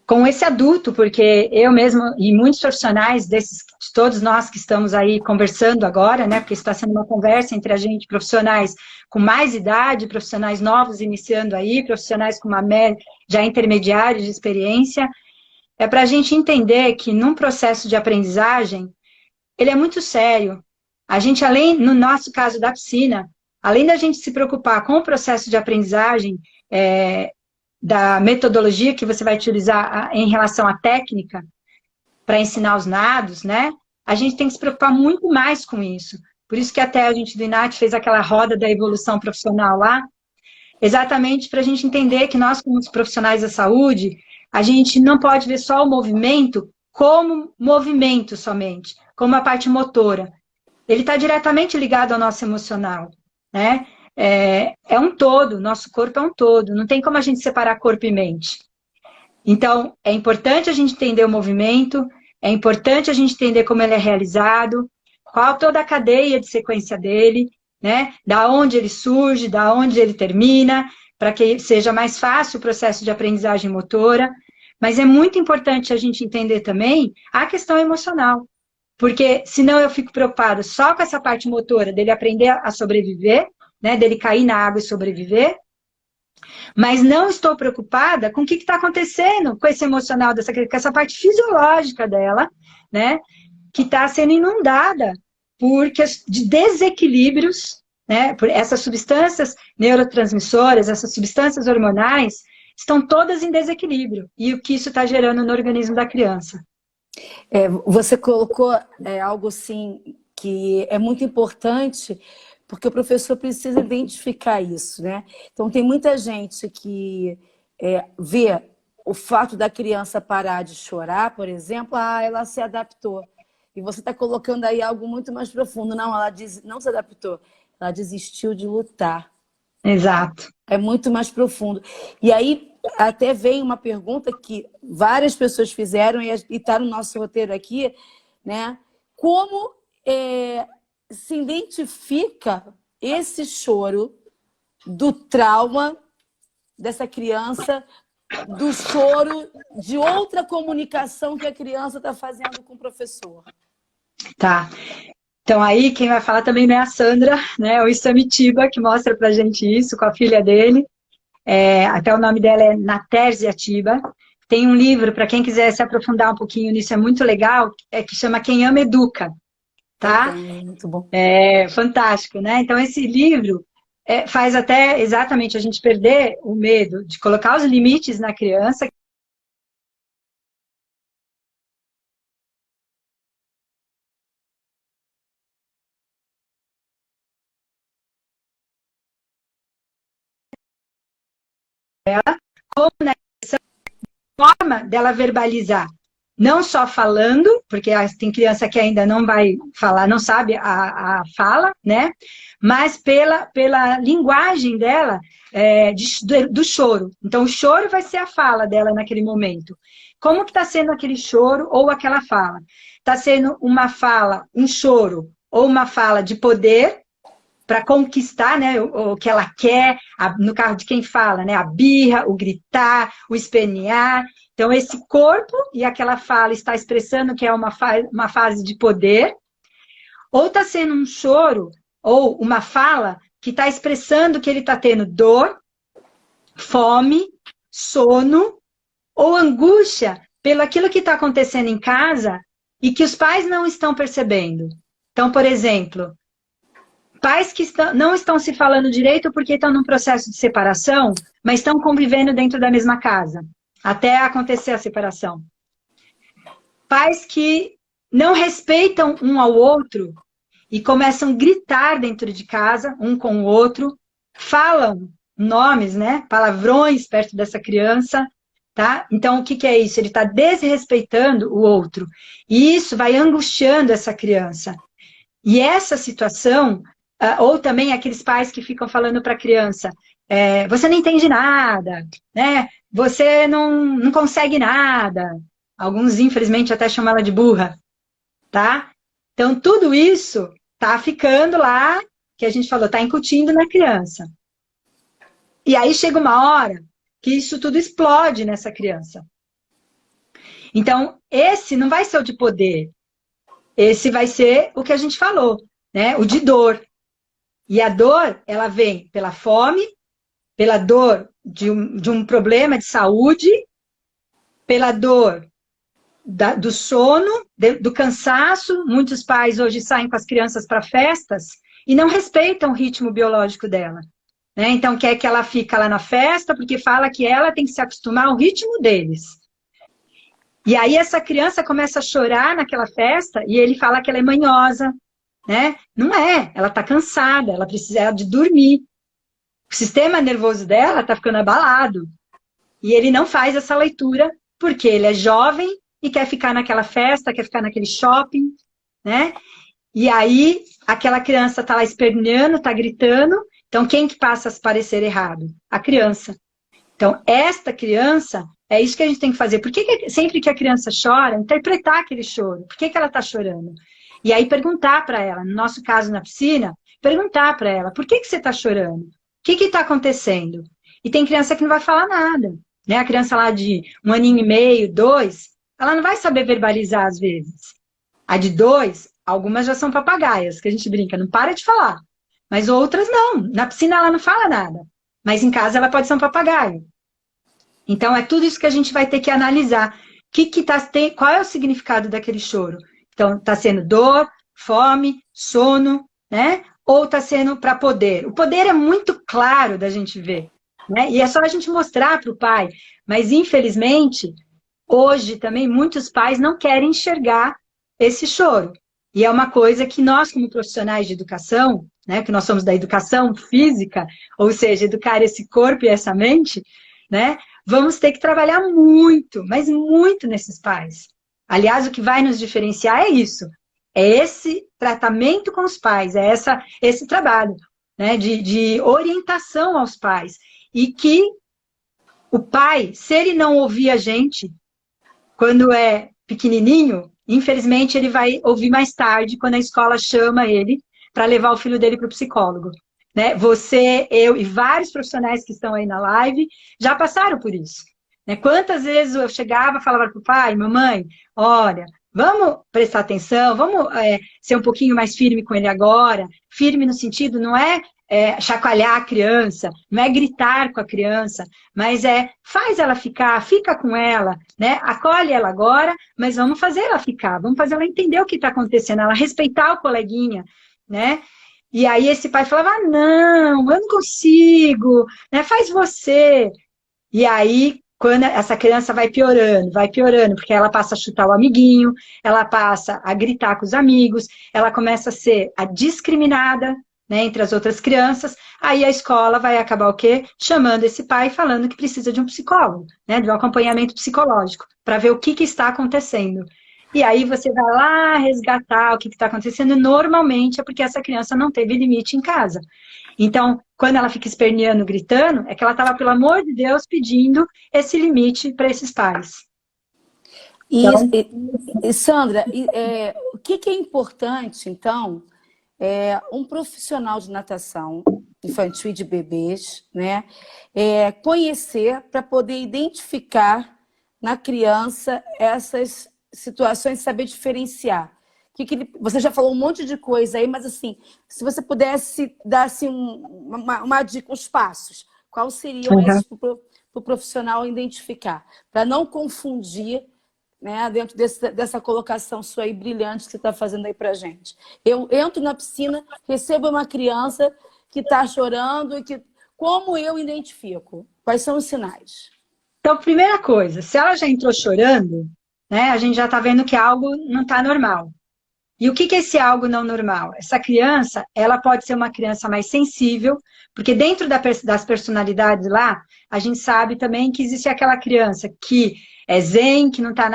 com esse adulto, porque eu mesmo e muitos profissionais de todos nós que estamos aí conversando agora, né, porque está sendo uma conversa entre a gente, profissionais com mais idade, profissionais novos iniciando aí, profissionais com uma média já intermediária de experiência, é para a gente entender que num processo de aprendizagem, ele é muito sério. A gente, além, no nosso caso da piscina, além da gente se preocupar com o processo de aprendizagem, da metodologia que você vai utilizar em relação à técnica para ensinar os nados, né? A gente tem que se preocupar muito mais com isso. Por isso que até a gente do INAT fez aquela roda da evolução profissional lá, exatamente para a gente entender que nós, como profissionais da saúde, a gente não pode ver só o movimento como movimento somente, como a parte motora. Ele está diretamente ligado ao nosso emocional, né? É um todo, nosso corpo é um todo, não tem como a gente separar corpo e mente. Então, é importante a gente entender o movimento, é importante a gente entender como ele é realizado, qual toda a cadeia de sequência dele, né? Da onde ele surge, da onde ele termina, para que seja mais fácil o processo de aprendizagem motora, mas é muito importante a gente entender também a questão emocional, porque senão eu fico preocupada só com essa parte motora, dele aprender a sobreviver, né, dele cair na água e sobreviver, mas não estou preocupada com o que está acontecendo com esse emocional dessa criança, com essa parte fisiológica dela, né, que está sendo inundada de desequilíbrios, né, por essas substâncias neurotransmissoras, essas substâncias hormonais, estão todas em desequilíbrio, e o que isso está gerando no organismo da criança. Você colocou algo assim que é muito importante, porque o professor precisa identificar isso, né? Então, tem muita gente que vê o fato da criança parar de chorar, por exemplo, ela se adaptou. E você está colocando aí algo muito mais profundo. Não, ela não se adaptou, ela desistiu de lutar. Exato. É muito mais profundo. E aí, até vem uma pergunta que várias pessoas fizeram e está no nosso roteiro aqui, né? Como se identifica esse choro do trauma dessa criança, do choro de outra comunicação que a criança está fazendo com o professor? Tá. Então aí quem vai falar também não é a Sandra, né? É o Isamitiba, que mostra pra gente isso com a filha dele. Até o nome dela é Natérsia Tiba. Tem um livro, para quem quiser se aprofundar um pouquinho nisso, é muito legal, que chama Quem Ama Educa. Tá? Muito bom. É fantástico, né? Então esse livro faz até exatamente a gente perder o medo de colocar os limites na criança. Como na forma dela verbalizar, não só falando, porque tem criança que ainda não vai falar, não sabe a fala, né? Mas pela linguagem dela do choro. Então, o choro vai ser a fala dela naquele momento. Como que está sendo aquele choro ou aquela fala? Está sendo uma fala, um choro, ou uma fala de poder, para conquistar, né, o que ela quer, no caso de quem fala, né, a birra, o gritar, o espernear. Então, esse corpo e aquela fala está expressando que é uma fase de poder, ou está sendo um choro, ou uma fala que está expressando que ele está tendo dor, fome, sono, ou angústia pelo aquilo que está acontecendo em casa e que os pais não estão percebendo. Então, por exemplo, pais que não estão se falando direito porque estão num processo de separação, mas estão convivendo dentro da mesma casa, até acontecer a separação. Pais que não respeitam um ao outro e começam a gritar dentro de casa, um com o outro, falam nomes, né, palavrões perto dessa criança, tá? Então, o que é isso? Ele está desrespeitando o outro. E isso vai angustiando essa criança. E essa situação... ou também aqueles pais que ficam falando para a criança, você não entende nada, né? Você não consegue nada. Alguns, infelizmente, até chamam ela de burra, tá? Então, tudo isso tá ficando lá, que a gente falou, tá incutindo na criança. E aí chega uma hora que isso tudo explode nessa criança. Então, esse não vai ser o de poder. Esse vai ser o que a gente falou, né? O de dor. E a dor, ela vem pela fome, pela dor de um problema de saúde, pela dor do sono, do cansaço. Muitos pais hoje saem com as crianças para festas e não respeitam o ritmo biológico dela, né? Então, quer que ela fique lá na festa porque fala que ela tem que se acostumar ao ritmo deles. E aí essa criança começa a chorar naquela festa e ele fala que ela é manhosa, né? Não é, ela está cansada, ela precisa de dormir. O sistema nervoso dela está ficando abalado. E ele não faz essa leitura porque ele é jovem e quer ficar naquela festa, quer ficar naquele shopping, né? E aí aquela criança está lá esperneando, está gritando. Então quem que passa a parecer errado? A criança. Então esta criança, é isso que a gente tem que fazer. Por que sempre que a criança chora, interpretar aquele choro? Por que ela está chorando? E aí perguntar para ela, no nosso caso na piscina, perguntar para ela, por que você está chorando? O que está acontecendo? E tem criança que não vai falar nada, né? A criança lá de 1 aninho e meio, 2, ela não vai saber verbalizar às vezes. A de 2, algumas já são papagaias, que a gente brinca, não para de falar. Mas outras não. Na piscina ela não fala nada. Mas em casa ela pode ser um papagaio. Então é tudo isso que a gente vai ter que analisar. Qual é o significado daquele choro? Então, está sendo dor, fome, sono, né? Ou está sendo para poder? O poder é muito claro da gente ver, né? E é só a gente mostrar para o pai. Mas, infelizmente, hoje também muitos pais não querem enxergar esse choro. E é uma coisa que nós, como profissionais de educação, né, que nós somos da educação física, ou seja, educar esse corpo e essa mente, né, vamos ter que trabalhar muito, mas muito nesses pais. Aliás, o que vai nos diferenciar é isso, é esse tratamento com os pais, é esse trabalho, né, de orientação aos pais. E que o pai, se ele não ouvir a gente, quando é pequenininho, infelizmente ele vai ouvir mais tarde, quando a escola chama ele para levar o filho dele para o psicólogo. Né? Você, eu e vários profissionais que estão aí na live já passaram por isso. Né? Quantas vezes eu chegava e falava para o pai, mamãe, olha, vamos prestar atenção, vamos ser um pouquinho mais firme com ele agora. Firme no sentido, não é chacoalhar a criança, não é gritar com a criança, mas faz ela fica com ela, né? Acolhe ela agora, mas vamos fazer ela ficar, vamos fazer ela entender o que está acontecendo, ela respeitar o coleguinha, né? E aí esse pai falava, não, eu não consigo, né? Faz você. E aí, quando essa criança vai piorando, porque ela passa a chutar o amiguinho, ela passa a gritar com os amigos, ela começa a ser a discriminada, né, entre as outras crianças, aí a escola vai acabar o quê? Chamando esse pai falando que precisa de um psicólogo, né, de um acompanhamento psicológico, para ver o que está acontecendo. E aí você vai lá resgatar o que está acontecendo, normalmente é porque essa criança não teve limite em casa. Então, quando ela fica esperneando, gritando, é que ela estava, pelo amor de Deus, pedindo esse limite para esses pais. Então... Sandra, o que é importante, então, um profissional de natação infantil e de bebês, né, conhecer para poder identificar na criança essas situações e saber diferenciar. Você já falou um monte de coisa aí, mas assim, se você pudesse dar assim, uma dica, uns passos, quais seriam esses para o profissional identificar? Para não confundir, né, dentro dessa colocação sua aí brilhante que você está fazendo aí para gente. Eu entro na piscina, recebo uma criança que está chorando, como eu identifico? Quais são os sinais? Então, primeira coisa, se ela já entrou chorando, né, a gente já está vendo que algo não está normal. E o que é esse algo não normal? Essa criança, ela pode ser uma criança mais sensível, porque dentro das personalidades lá, a gente sabe também que existe aquela criança que é zen, que não está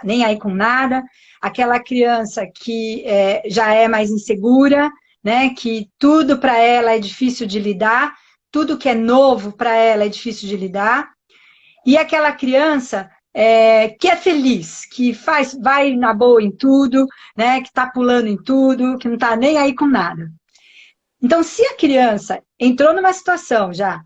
nem aí com nada, aquela criança que já é mais insegura, né, que tudo para ela é difícil de lidar, tudo que é novo para ela é difícil de lidar, e aquela criança que é feliz, que vai na boa em tudo, né, que está pulando em tudo, que não está nem aí com nada. Então, se a criança entrou numa situação já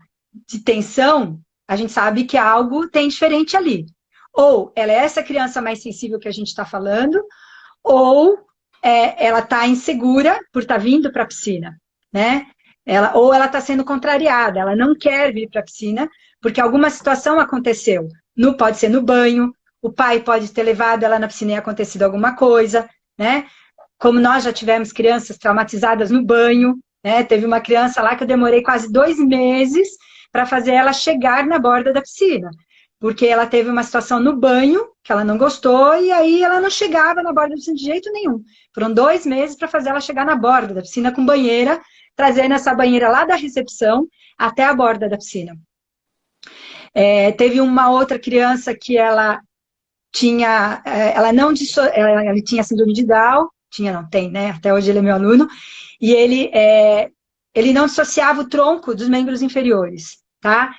de tensão, a gente sabe que algo tem diferente ali. Ou ela é essa criança mais sensível que a gente está falando, ou ela está insegura por estar vindo para a piscina, né? Ou ela está sendo contrariada, ela não quer vir para a piscina, porque alguma situação aconteceu. Pode ser no banho, o pai pode ter levado ela na piscina e acontecido alguma coisa, né? Como nós já tivemos crianças traumatizadas no banho, né? Teve uma criança lá que eu demorei quase 2 meses para fazer ela chegar na borda da piscina, porque ela teve uma situação no banho que ela não gostou e aí ela não chegava na borda da piscina de jeito nenhum. Foram 2 meses para fazer ela chegar na borda da piscina com banheira, trazendo essa banheira lá da recepção até a borda da piscina. Teve uma outra criança que ela tinha, ela tinha síndrome de Down, não tem, né? Até hoje ele é meu aluno, e ele não dissociava o tronco dos membros inferiores, tá?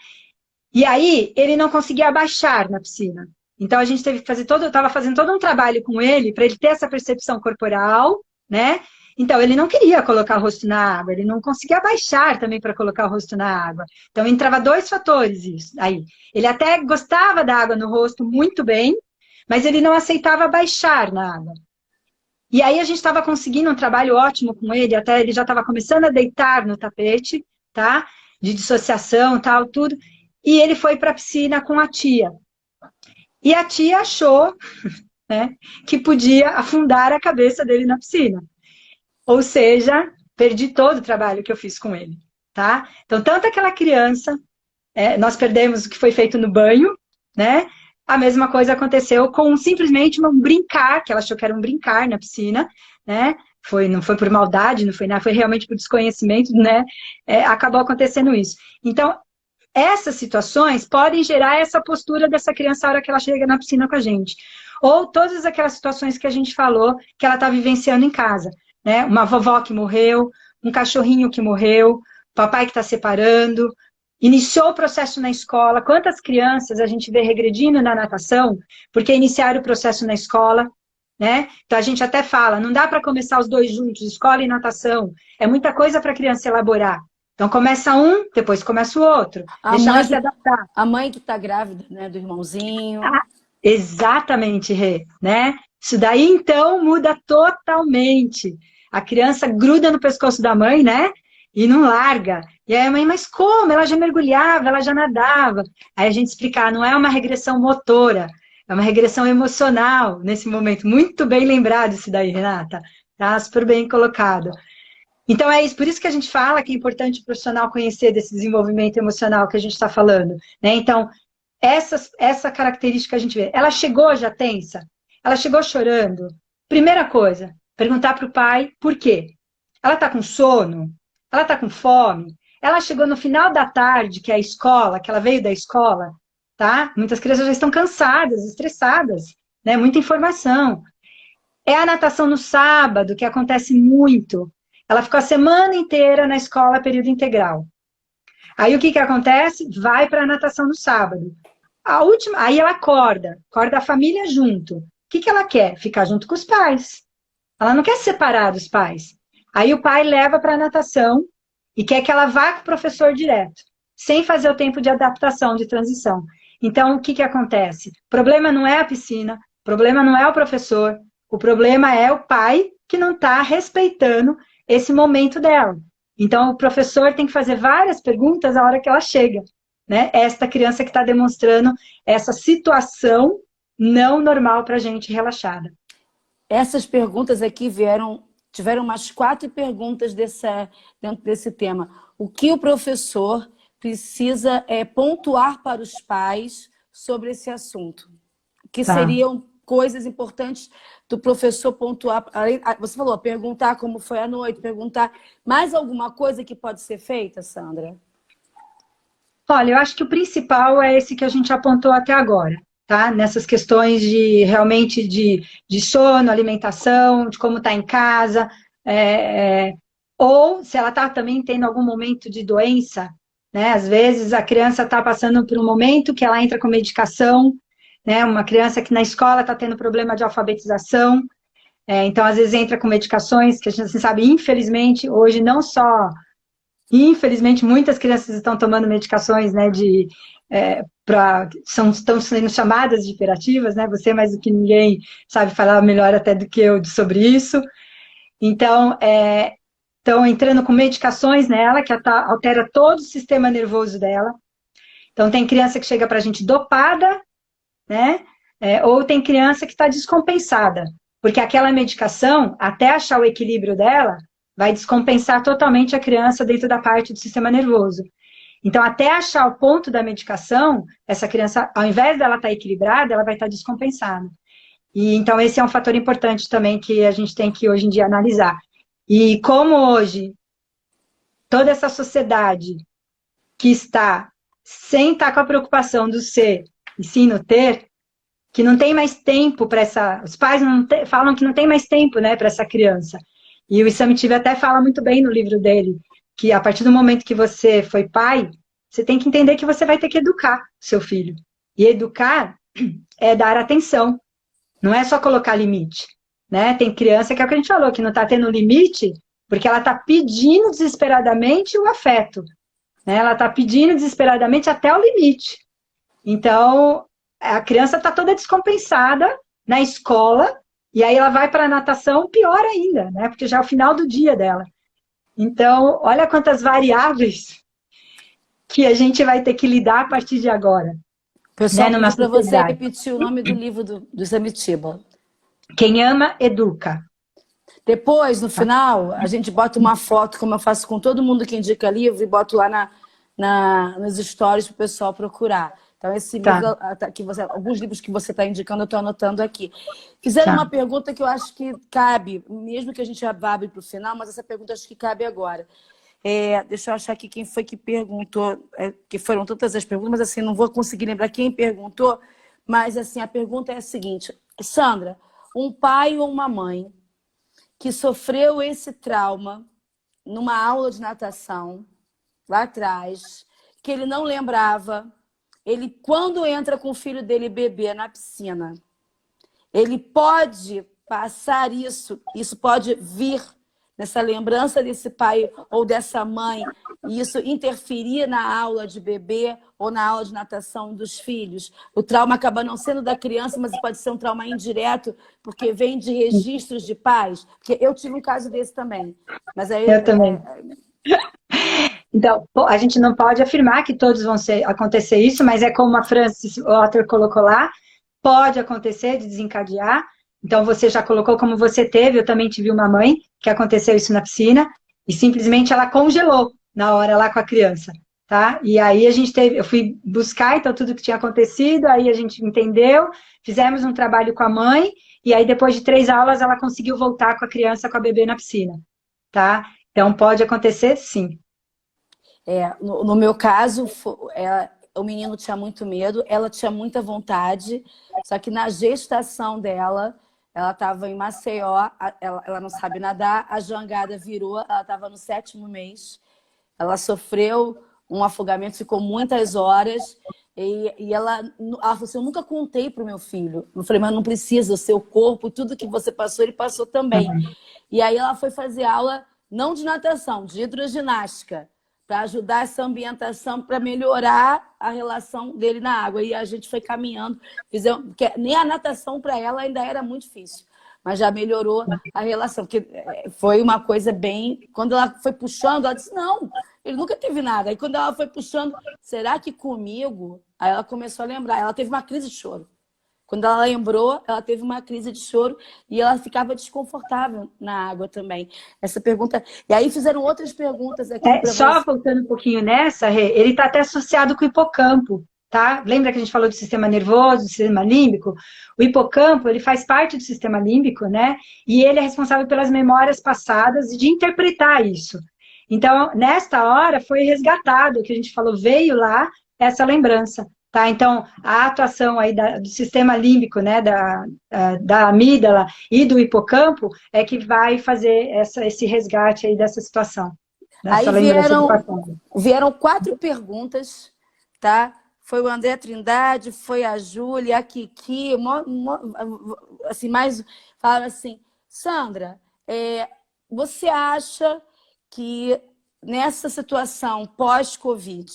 E aí ele não conseguia abaixar na piscina. Então a gente teve que fazer eu estava fazendo todo um trabalho com ele para ele ter essa percepção corporal, né? Então, ele não queria colocar o rosto na água, ele não conseguia baixar também para colocar o rosto na água. Então, entrava dois fatores isso aí. Ele até gostava da água no rosto muito bem, mas ele não aceitava baixar na água. E aí a gente estava conseguindo um trabalho ótimo com ele, até ele já estava começando a deitar no tapete, tá? De dissociação, tal, tudo. E ele foi para a piscina com a tia. E a tia achou, né, que podia afundar a cabeça dele na piscina. Ou seja, perdi todo o trabalho que eu fiz com ele, tá? Então, tanto aquela criança, nós perdemos o que foi feito no banho, né? A mesma coisa aconteceu com simplesmente um brincar, que ela achou que era um brincar na piscina, né? Não foi por maldade, não foi nada, foi realmente por desconhecimento, né? Acabou acontecendo isso. Então, essas situações podem gerar essa postura dessa criança na hora que ela chega na piscina com a gente. Ou todas aquelas situações que a gente falou que ela está vivenciando em casa, né? Uma vovó que morreu, um cachorrinho que morreu, papai que está separando, iniciou o processo na escola. Quantas crianças a gente vê regredindo na natação porque iniciaram o processo na escola, né? Então a gente até fala, não dá para começar os dois juntos, escola e natação. É muita coisa para a criança elaborar. Então começa um, depois começa o outro. Deixa ela se adaptar. A mãe que está grávida, né, do irmãozinho. Exatamente, Rê, né? Isso daí, então, muda totalmente. A criança gruda no pescoço da mãe, né? E não larga. E aí a mãe, mas como? Ela já mergulhava, ela já nadava. Aí a gente explicar, não é uma regressão motora, é uma regressão emocional nesse momento. Muito bem lembrado isso daí, Renata. Tá super bem colocado. Então é isso, por isso que a gente fala que é importante o profissional conhecer desse desenvolvimento emocional que a gente está falando, né? Então, essa característica a gente vê. Ela chegou já tensa? Ela chegou chorando? Primeira coisa, perguntar para o pai por quê. Ela está com sono? Ela está com fome? Ela chegou no final da tarde, que é a escola, que ela veio da escola, tá? Muitas crianças já estão cansadas, estressadas, né? Muita informação. É a natação no sábado, que acontece muito. Ela ficou a semana inteira na escola, período integral. Aí o que acontece? Vai para a natação no sábado. Aí ela acorda a família junto. O que ela quer? Ficar junto com os pais. Ela não quer separar dos pais. Aí o pai leva para a natação e quer que ela vá com o professor direto, sem fazer o tempo de adaptação, de transição. Então, o que acontece? O problema não é a piscina, o problema não é o professor, o problema é o pai que não está respeitando esse momento dela. Então, o professor tem que fazer várias perguntas na hora que ela chega, né? Esta criança que está demonstrando essa situação não normal para a gente relaxada. Essas perguntas aqui tiveram umas 4 perguntas dentro desse tema. O que o professor precisa pontuar para os pais sobre esse assunto? Que seriam coisas importantes do professor pontuar. Você falou, perguntar como foi a noite, perguntar. Mais alguma coisa que pode ser feita, Sandra? Olha, eu acho que o principal é esse que a gente apontou até agora, tá? Nessas questões realmente de sono, alimentação, de como está em casa, ou se ela está também tendo algum momento de doença, né? Às vezes a criança está passando por um momento que ela entra com medicação, né? Uma criança que na escola está tendo problema de alfabetização, então às vezes entra com medicações que a gente sabe, infelizmente, hoje não só... Infelizmente, muitas crianças estão tomando medicações, né, estão sendo chamadas de hiperativas, né? Você mais do que ninguém sabe falar melhor até do que eu sobre isso. Então, estão entrando com medicações nela que altera todo o sistema nervoso dela. Então, tem criança que chega para a gente dopada, né? Ou tem criança que está descompensada, porque aquela medicação, até achar o equilíbrio dela, vai descompensar totalmente a criança dentro da parte do sistema nervoso. Então, até achar o ponto da medicação, essa criança, ao invés dela estar equilibrada, ela vai estar descompensada. E, então, esse é um fator importante também que a gente tem que, hoje em dia, analisar. E como hoje, toda essa sociedade que está sem estar com a preocupação do ser e sim no ter, que não tem mais tempo para essa... Os pais falam que não tem mais tempo, né, para essa criança. E o Issam Tibet até fala muito bem no livro dele, que a partir do momento que você foi pai, você tem que entender que você vai ter que educar seu filho. E educar é dar atenção, não é só colocar limite, né? Tem criança que é o que a gente falou, que não está tendo limite, porque ela está pedindo desesperadamente o afeto, né? Ela está pedindo desesperadamente até o limite. Então, a criança está toda descompensada na escola, e aí ela vai para a natação, pior ainda, né? Porque já é o final do dia dela. Então, olha quantas variáveis que a gente vai ter que lidar a partir de agora, Pessoal, né? Numa pediu para você sociedade. repetir o nome do livro do Samitiba. Quem ama, educa. Depois, no final, a gente bota uma foto, como eu faço com todo mundo que indica livro, e boto lá nos stories para o pessoal procurar. Então, esse Tá, livro, alguns livros que você está indicando, eu estou anotando aqui. Fizeram tá. uma pergunta que eu acho que cabe, mesmo que a gente abre para o final, mas essa pergunta acho que cabe agora. Deixa eu achar aqui quem foi que perguntou, que foram tantas as perguntas, mas assim, não vou conseguir lembrar quem perguntou, mas assim, a pergunta é a seguinte: Sandra, um pai ou uma mãe que sofreu esse trauma numa aula de natação, lá atrás, que ele não lembrava, ele, quando entra com o filho dele bebê na piscina, ele pode passar isso pode vir nessa lembrança desse pai ou dessa mãe, e isso interferir na aula de bebê ou na aula de natação dos filhos. O trauma acaba não sendo da criança, mas pode ser um trauma indireto, porque vem de registros de pais. Porque eu tive um caso desse também. Mas aí Eu também. Então, a gente não pode afirmar que todos vão acontecer isso, mas é como a Francis Otter colocou lá, pode acontecer de desencadear. Então, você já colocou como você teve, eu também tive uma mãe que aconteceu isso na piscina, e simplesmente ela congelou na hora lá com a criança, tá? E aí eu fui buscar, então, tudo que tinha acontecido, aí a gente entendeu, fizemos um trabalho com a mãe, e aí depois de 3 aulas ela conseguiu voltar com a criança, com a bebê na piscina, tá? Então, pode acontecer, sim. No meu caso, o menino tinha muito medo, ela tinha muita vontade, só que na gestação dela, ela estava em Maceió, ela não sabe nadar, a jangada virou, ela estava no 7º mês, ela sofreu um afogamento, ficou muitas horas, e ela falou assim: eu nunca contei para o meu filho. Eu falei: mas não precisa, o seu corpo, tudo que você passou, ele passou também. E aí ela foi fazer aula, não de natação, de hidroginástica, para ajudar essa ambientação, para melhorar a relação dele na água. E a gente foi caminhando, porque nem a natação para ela ainda era muito difícil, mas já melhorou a relação, porque foi uma coisa bem... Quando ela foi puxando, ela disse: não, ele nunca teve nada. Aí quando ela foi puxando, será que comigo? Aí ela começou a lembrar, ela teve uma crise de choro. Quando ela lembrou, ela teve uma crise de choro e ela ficava desconfortável na água também. Essa pergunta... E aí fizeram outras perguntas aqui para Só você. voltando um pouquinho nessa, Rê, ele está até associado com o hipocampo, tá? Lembra que a gente falou do sistema nervoso, do sistema límbico? O hipocampo, ele faz parte do sistema límbico, né? E ele é responsável pelas memórias passadas e de interpretar isso. Então, nesta hora, foi resgatado, o que a gente falou, veio lá essa lembrança. Tá, então, a atuação aí do sistema límbico, né, da amígdala e do hipocampo é que vai fazer esse resgate aí dessa situação, dessa Aí lembrança do passado. vieram 4 perguntas, tá? Foi o André Trindade, foi a Júlia, a Kiki, assim, mais falaram assim: Sandra, você acha que nessa situação pós-Covid,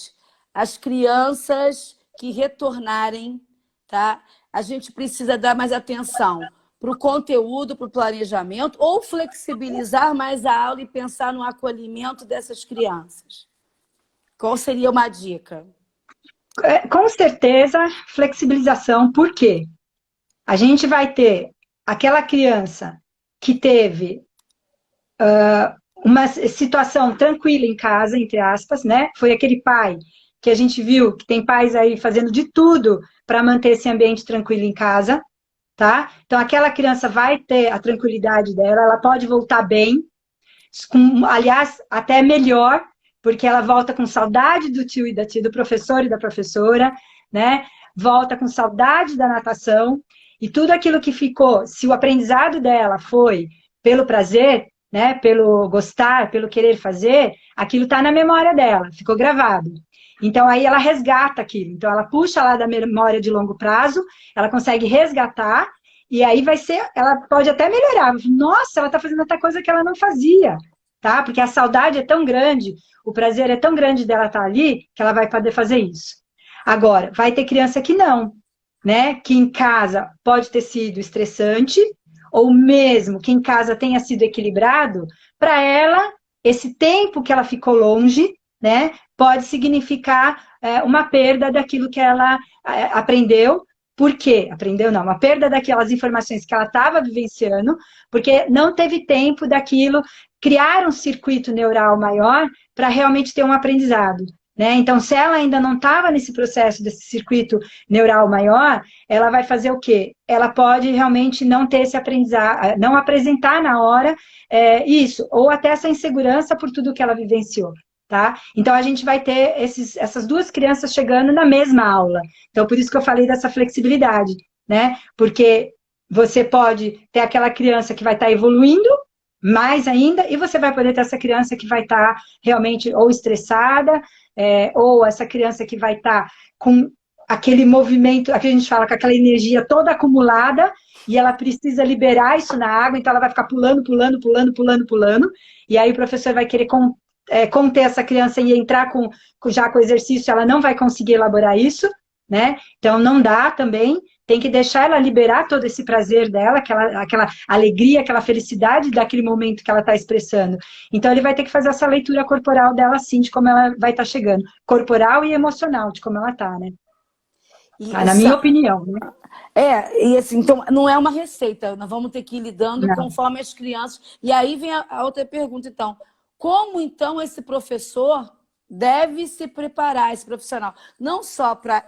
as crianças que retornarem, tá? A gente precisa dar mais atenção para o conteúdo, para o planejamento, ou flexibilizar mais a aula e pensar no acolhimento dessas crianças? Qual seria uma dica? Com certeza, flexibilização, por quê? A gente vai ter aquela criança que teve uma situação tranquila em casa, entre aspas, né? Foi aquele pai que a gente viu que tem pais aí fazendo de tudo para manter esse ambiente tranquilo em casa, tá? Então, aquela criança vai ter a tranquilidade dela, ela pode voltar bem, aliás, até melhor, porque ela volta com saudade do tio e da tia, do professor e da professora, né? Volta com saudade da natação, e tudo aquilo que ficou, se o aprendizado dela foi pelo prazer, né, pelo gostar, pelo querer fazer, aquilo está na memória dela, ficou gravado. Então, aí ela resgata aquilo. Então, ela puxa lá da memória de longo prazo, ela consegue resgatar, E aí ela pode até melhorar. Nossa, ela está fazendo outra coisa que ela não fazia, tá? Porque a saudade é tão grande, o prazer é tão grande dela estar ali, que ela vai poder fazer isso. Agora, vai ter criança que não, né? Que em casa pode ter sido estressante, ou mesmo que em casa tenha sido equilibrado, para ela, esse tempo que ela ficou longe, né, pode significar uma perda daquilo que ela aprendeu. Por quê? Aprendeu não, uma perda daquelas informações que ela estava vivenciando, porque não teve tempo daquilo criar um circuito neural maior para realmente ter um aprendizado. Né? Então, se ela ainda não estava nesse processo desse circuito neural maior, ela vai fazer o quê? Ela pode realmente não ter esse aprendizado, não apresentar na hora isso, ou até essa insegurança por tudo que ela vivenciou. Tá? Então, a gente vai ter essas duas crianças chegando na mesma aula. Então, por isso que eu falei dessa flexibilidade, né? Porque você pode ter aquela criança que vai estar evoluindo mais ainda, e você vai poder ter essa criança que vai estar realmente ou estressada, ou essa criança que vai estar com aquele movimento, aqui a gente fala com aquela energia toda acumulada, e ela precisa liberar isso na água, então ela vai ficar pulando, pulando, pulando, pulando, pulando, e aí o professor vai querer conter essa criança e entrar já com o exercício, ela não vai conseguir elaborar isso, né? Então não dá também, tem que deixar ela liberar todo esse prazer dela, aquela alegria, aquela felicidade daquele momento que ela está expressando. Então ele vai ter que fazer essa leitura corporal dela, assim, de como ela vai estar chegando. Corporal e emocional, de como ela está, né? Tá, na minha opinião, né? E assim, então, não é uma receita, nós vamos ter que ir lidando Não. conforme as crianças. E aí vem a outra pergunta, então. Como, então, esse professor deve se preparar, esse profissional? Não só para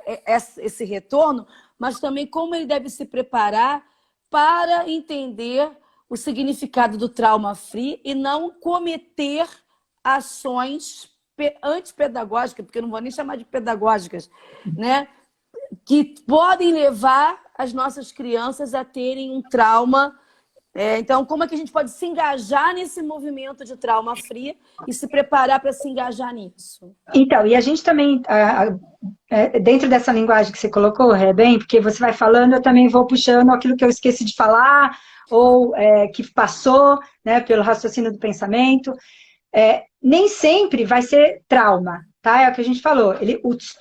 esse retorno, mas também como ele deve se preparar para entender o significado do trauma free e não cometer ações antipedagógicas, porque eu não vou nem chamar de pedagógicas, né? Que podem levar as nossas crianças a terem um trauma. Então, como é que a gente pode se engajar nesse movimento de trauma free e se preparar para se engajar nisso? Então, e a gente também, dentro dessa linguagem que você colocou, bem, porque você vai falando, eu também vou puxando aquilo que eu esqueci de falar, ou que passou, né, pelo raciocínio do pensamento. Nem sempre vai ser trauma, tá? É o que a gente falou.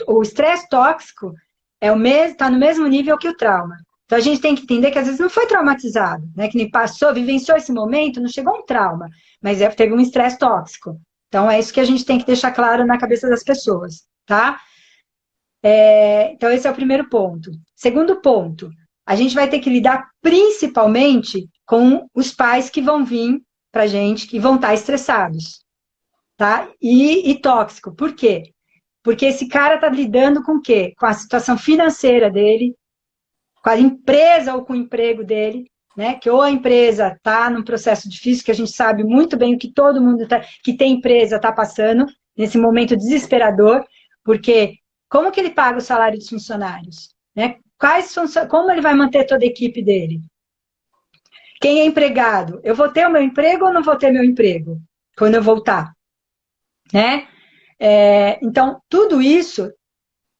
O estresse tóxico está no mesmo nível que o trauma. Então, a gente tem que entender que, às vezes, não foi traumatizado, né? Que nem passou, vivenciou esse momento, não chegou um trauma, mas teve um estresse tóxico. Então, é isso que a gente tem que deixar claro na cabeça das pessoas, tá? Então, esse é o primeiro ponto. Segundo ponto, a gente vai ter que lidar principalmente com os pais que vão vir pra gente, que vão estar estressados, tá? E tóxico. Por quê? Porque esse cara está lidando com o quê? Com a situação financeira dele, com a empresa ou com o emprego dele, né? Que ou a empresa está num processo difícil, que a gente sabe muito bem o que todo mundo que tem empresa está passando, nesse momento desesperador, porque como que ele paga o salário dos funcionários? Né? Como ele vai manter toda a equipe dele? Quem é empregado? Eu vou ter o meu emprego ou não vou ter meu emprego quando eu voltar? Né? Então, tudo isso,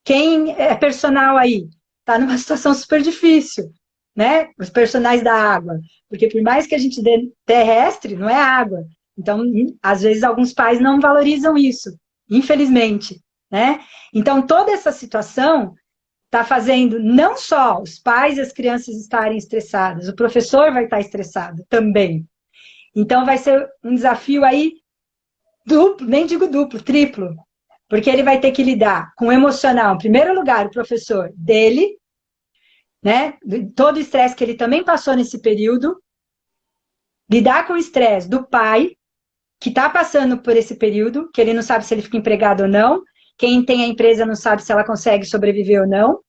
quem é personal aí, está numa situação super difícil, né? Os personagens da água. Porque por mais que a gente dê terrestre, não é água. Então, às vezes, alguns pais não valorizam isso, infelizmente, né? Então, toda essa situação está fazendo não só os pais e as crianças estarem estressadas, o professor vai estar estressado também. Então, vai ser um desafio aí duplo, nem digo duplo, triplo, porque ele vai ter que lidar com o emocional, em primeiro lugar, o professor dele, né? Todo o estresse que ele também passou nesse período, lidar com o estresse do pai, que está passando por esse período, que ele não sabe se ele fica empregado ou não, quem tem a empresa não sabe se ela consegue sobreviver ou não,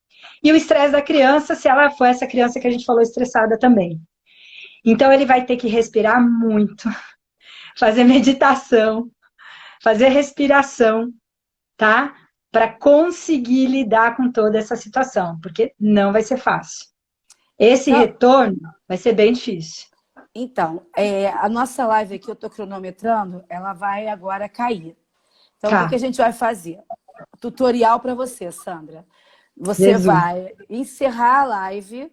e o estresse da criança, se ela for essa criança que a gente falou estressada também. Então, ele vai ter que respirar muito, fazer meditação, fazer respiração, tá? Para conseguir lidar com toda essa situação, porque não vai ser fácil. Esse retorno vai ser bem difícil. Então, a nossa live aqui, eu estou cronometrando, ela vai agora cair. Então, o que a gente vai fazer? Tutorial para você, Sandra. Você vai encerrar a live,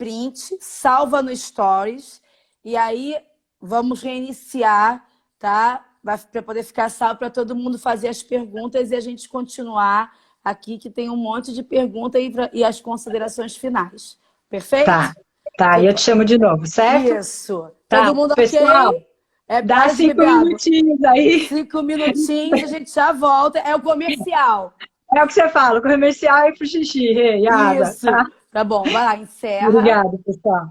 print, salva no Stories, e aí vamos reiniciar, tá? Para poder ficar salvo para todo mundo fazer as perguntas e a gente continuar aqui, que tem um monte de perguntas e as considerações finais. Perfeito? Tá, e eu te chamo de novo, certo? Isso. Tá, Todo mundo pessoal, ok? dá 5 minutinhos aí. 5 minutinhos, a gente já volta. É o comercial. É o que você fala, o comercial é pro xixi, Yara. Isso. Tá bom, vai lá, encerra. Obrigada, pessoal.